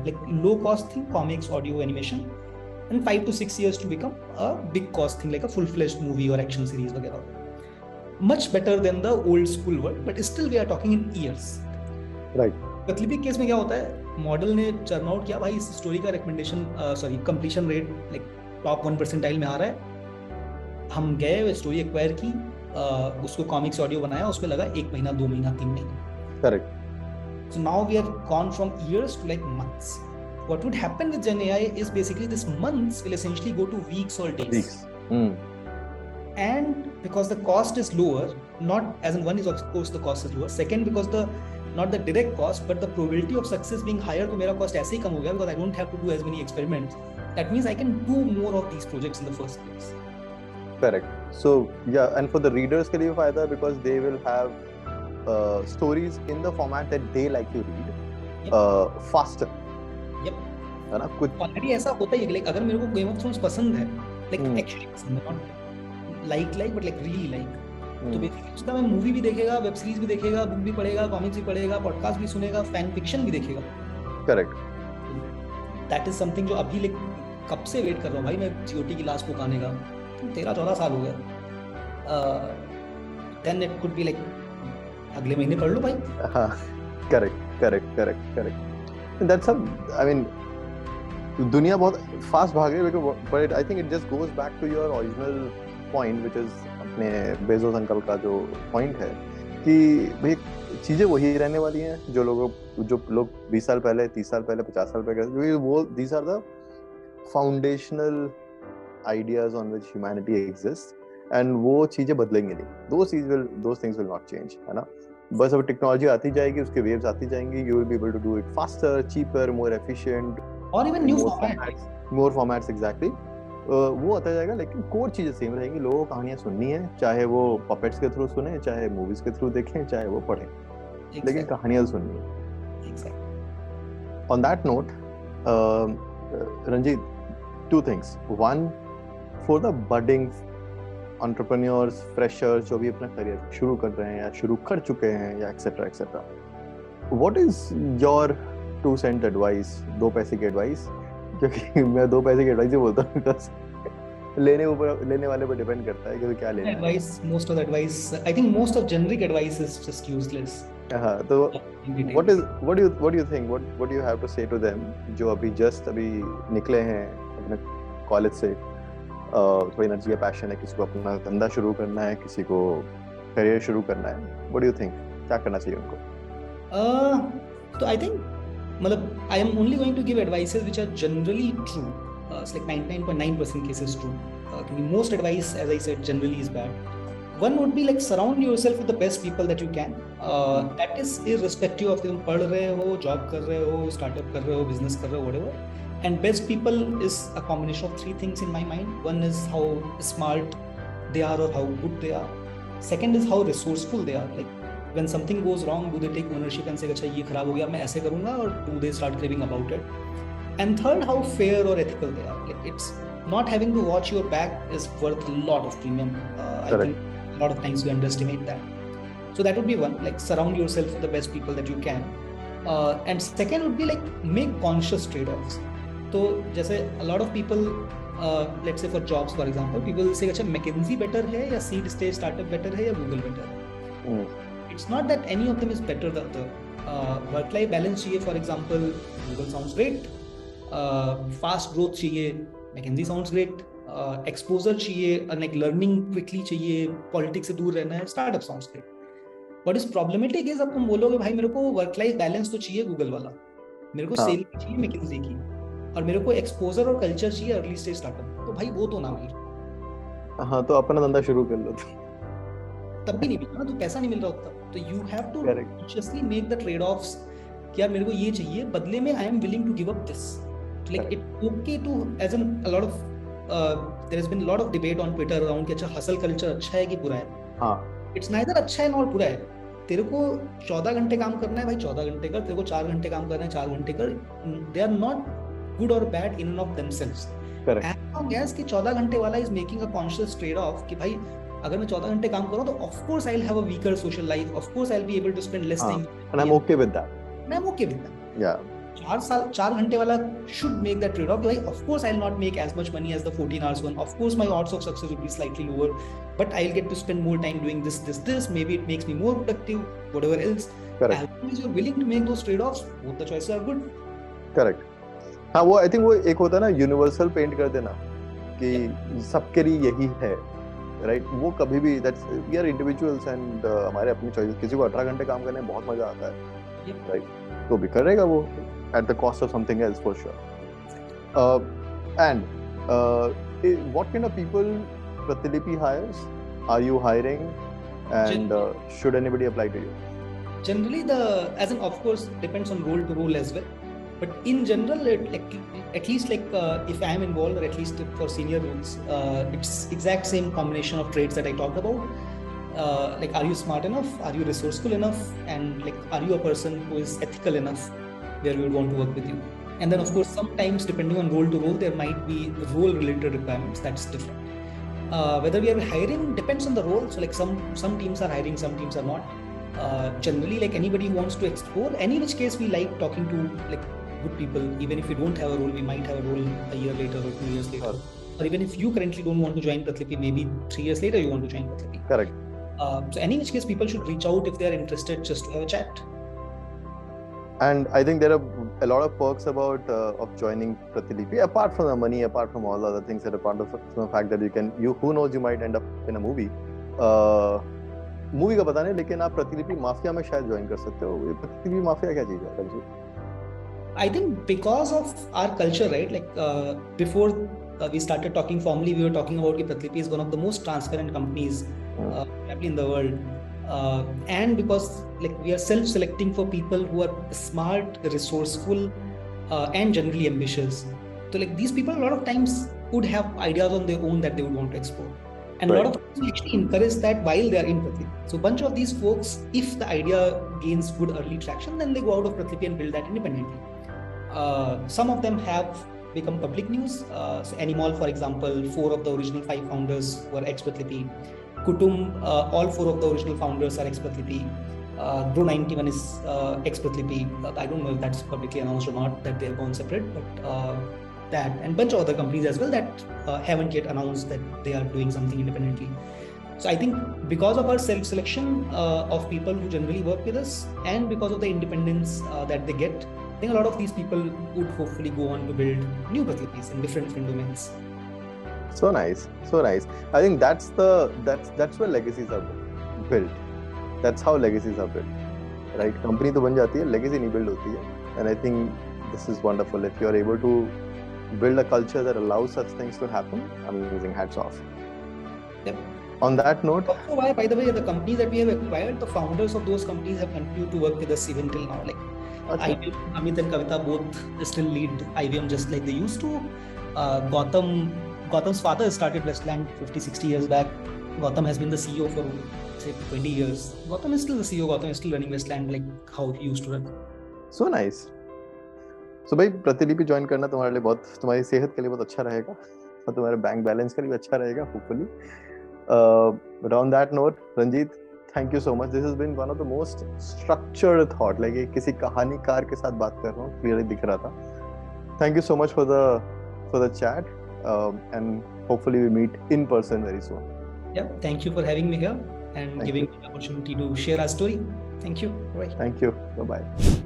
like low cost thing, comics, audio, animation, and 5 to 6 years to become a big cost thing like a full-fledged movie or action series वगैरह. Much better than the old school world, but still we are talking in years. Right. कतलीबी case में क्या होता है, model ने churn out किया, भाई इस स्टोरी का recommendation completion rate like top 1% में आ रहा है. हम गए, स्टोरी एक्वायर की, उसको कॉमिक्स ऑडियो बनाया, उसमें लगा 1 महीना 2 महीना 3 महीना. Correct. So now we have gone from years to like months. What would happen with Gen AI is basically this months will essentially go to weeks or days. Weeks. And because the cost is lower, not as in one is of course the cost is lower. Second, because the not the direct cost but the probability of success being higher, तो मेरा cost ऐसे ही कम हो गया because I don't have to do as many experiments. That means I can do more of these projects in the first place. Correct. So yeah, and for the readers के लिए फायदा because they will have stories in the format that they like to read. Yep. Faster. Yep. है ना, कुछ already ऐसा होता ही है. Like अगर मेरे को गेम ऑफ थ्रोन्स पसंद है, लाइक एक्चुअली पसंद है, not like but like really like, तो बेसिकली उसका मैं मूवी भी देखेगा, वेब सीरीज भी देखेगा, बुक भी पढ़ेगा, कॉमिक्स भी पढ़ेगा, पॉडकास्ट भी सुनेगा, फैन फिक्शन भी देखेगा. करेक्ट. दैट इज समथिंग जो अभी लाइक कब से वेट कर रहा हूँ भाई मैं जीओटी की लास्ट बुक आने का. 13-14 साल हो गया. Then it could be like अगले महीने पढ़ लो भाई. हाँ, करेक्ट. दैट्स आई मीन दुनिया बहुत फास्ट भाग रही है, but I think it just goes back to your original point which is अपने बेजोस अंकल का जो पॉइंट है कि भाई चीजें वही रहने वाली हैं जो लोग 20 साल पहले, 30 साल पहले, 50 साल पहले, क्योंकि वो these are the foundational ideas on which humanity exist, एंड वो चीजें बदलेंगे नहीं. Those things will not change, है ना. बस अब टेक्नोलॉजी आती जाएगी, उसके वेव्स आती जाएंगी, you will be able to do it faster, cheaper, more efficient, और even new formats, more formats. Exactly. वो आता जाएगा, लेकिन कोर चीजें सेम रहेंगी. लोगों को कहानियां सुननी है, चाहे वो पपेट्स के थ्रू सुने, चाहे मूवीज के थ्रू देखें, चाहे वो पढ़ें, लेकिन कहानियां सुननी है. Exactly. On that note, Ranjit, 2 things. One, for the budding entrepreneurs, freshers जो भी अपना करियर शुरू कर रहे हैं या शुरू कर चुके हैं या etc. What is your 2 cent advice, 2 पैसे की एडवाइस? क्योंकि मैं 2 पैसे की एडवाइस ही बोलता हूँ because लेने वाले पर डिपेंड करता है कि क्या लेना है. Advice, most of the advice, I think most of generic advice is just useless. हाँ, तो what do you think? What do you have to say to them जो अभी निकले हैं अपने कॉलेज से, कोई एनर्जी या पैशन है, किसी को अपना धंधा शुरू करना है, किसी को करियर शुरू करना है, what do you think? क्या करना चाहिए उनको? तो I think मतलब I am only going to give advices which are generally true. It's like 99.9% cases true. Most advice, as I said, generally is bad. One would be like surround yourself with the best people that you can. That is irrespective of तुम पढ़ रहे हो, job कर रहे हो, startup कर रहे हो, बिजनेस कर रहे हो, whatever. And best people is a combination of 3 things in my mind. One is how smart they are or how good they are. Second is how resourceful they are. Like when something goes wrong, do they take ownership and say, अच्छा ये खराब हो गया, मैं ऐसे करूँगा, or do they start craving about it? And third, how fair or ethical they are. Like it's not having to watch your back is worth a lot of premium. I think a lot of times we underestimate that. So that would be one, like surround yourself with the best people that you can. And second would be like make conscious trade-offs. तो जैसे a lot of people, let's say for jobs for example, people say अच्छा McKinsey better है या seed stage startup better है या Google better है. It's not that any of them is better than the work-life balance चाहिए for example, Google sounds great. Fast growth चाहिए, McKinsey sounds great. Exposure चाहिए, like learning quickly चाहिए, politics से दूर रहना है, startup sounds great. What is problematic is अब तुम बोलोगे भाई मेरे को वर्क लाइफ बैलेंस तो चाहिए गूगल वाला, मेरे को सेल चाहिए McKinsey की, और मेरे को एक्सपोजर और कल्चर चाहिए अर्ली स्टेज स्टार्टअप, तो भाई वो तो ना मिल. हाँ, तो अपना धंधा शुरू कर लो. तब भी नहीं मिल रहा ना, तो पैसा नहीं मिल रहा होता. तो you have to consciously make the trade offs कि यार मेरे को ये चाहिए, बदले में I am willing to give up this. Like it okay to as an a lot of there has been lot of debate on Twitter around कि अच्छा हसल कल्चर अच्छा है कि बुरा है. हाँ, इट्स नाइदर अच्छा है नॉर बुरा है. तेरे को 14 घंटे काम करना है भाई 14 घंटे कर, तेरे को 4 घंटे काम करना है 4 घंटे कर. They are not good or bad in and of themselves. Correct. As long as कि 14 घंटे वाला is making a conscious trade off कि भाई अगर मैं 14 घंटे काम करूँ तो of course I'll have a weaker social life, of course I'll be able to spend less time. And I'm okay with that. And I'm okay with that. Yeah. 4 घंटे वाला should make that trade-off. Like, of course, I'll not make as much money as the 14 hours one. Of course, my odds of success will be slightly lower, but I'll get to spend more time doing this. Maybe it makes me more productive, whatever else. Correct. As long as you're willing to make those trade-offs, both the choices are good. Correct. हाँ, वो I think वो एक होता है ना universal paint कर देना कि सबके लिए यही है, right? वो कभी भी we are individuals and हमारे अपनी choices. किसी को 18 घंटे काम करने में बहुत मजा आता है, right? तो भी करेगा वो at the cost of something else for sure. What kind of people Pratilipi hires? Are you hiring? And should anybody apply to you? Generally, of course, depends on role to role as well. But in general, at least if I am involved, or at least for senior roles, it's exact same combination of traits that I talked about. Are you smart enough? Are you resourceful enough? And are you a person who is ethical enough where we would want to work with you? And then, of course, sometimes depending on role to role, there might be role-related requirements. That's different. Whether we are hiring depends on the role. So some teams are hiring, some teams are not. Generally, anybody who wants to explore, any which case we like talking to good people. Even if we don't have a role, we might have a role a year later or 2 years later. Or even if you currently don't want to join Pratilipi, maybe 3 years later you want to join Pratilipi. Correct. So any which case, people should reach out if they are interested, just to have a chat. And I think there are a lot of perks about of joining Pratilipi, apart from the money, apart from all other things, that are part of the fact that who knows, you might end up in a movie. Movie का पता नहीं, लेकिन आप प्रतिलिपि mafia में शायद join कर सकते हो. प्रतिलिपि माफिया क्या चीज है Ranjit? I think because of our culture, right? Before we started talking formally, we were talking about that Pratilipi is one of the most transparent companies probably in the world. And because we are self-selecting for people who are smart, resourceful, and generally ambitious. So these people a lot of times would have ideas on their own that they would want to explore. And right. A lot of people actually encourage that while they are in Pratilipi. So a bunch of these folks, if the idea gains good early traction, then they go out of Pratilipi and build that independently. Some of them have become public news. So Animal, for example, 4 of the original 5 founders were ex-Pratilipi. Kutum, all 4 of the original founders are ex-Pratilipi. Grow91 is ex-Pratilipi. I don't know if that's publicly announced or not, that they're gone separate, but that and bunch of other companies as well that haven't yet announced that they are doing something independently. So I think because of our self-selection of people who generally work with us, and because of the independence that they get, I think a lot of these people would hopefully go on to build new Pratilipis in different domains. So nice, so nice. I think that's where legacies are built. That's how legacies are built, right? Company तो बन जाती है, legacy नहीं build होती है. And I think this is wonderful. If you are able to build a culture that allows such things to happen, amazing. Hats off. Yep. On that note, also why, by the way, the companies that we have acquired, the founders of those companies have continued to work with us even till now. IBM, Amit and Kavita both still lead IBM just like they used to. Gautam's father started Westland 50-60 years back. Gautam has been the CEO for say 20 years. Gautam is still the CEO. Gautam is still running Westland like how he used to run. So nice. So भाई प्रतिलिपि join करना तुम्हारे लिए बहुत, तुम्हारी सेहत के लिए बहुत अच्छा रहेगा और तुम्हारे बैंक बैलेंस के लिए भी अच्छा रहेगा hopefully. But on that note, Ranjit, thank you so much. This has been one of the most structured thought. Like किसी कहानीकार के साथ बात कर रहा हूँ, clearly दिख रहा था. Thank you so much for the chat, and hopefully we meet in person very soon. Yeah, thank you for having me here and giving me the opportunity to share our story. Thank you. Bye. Thank you. Bye bye.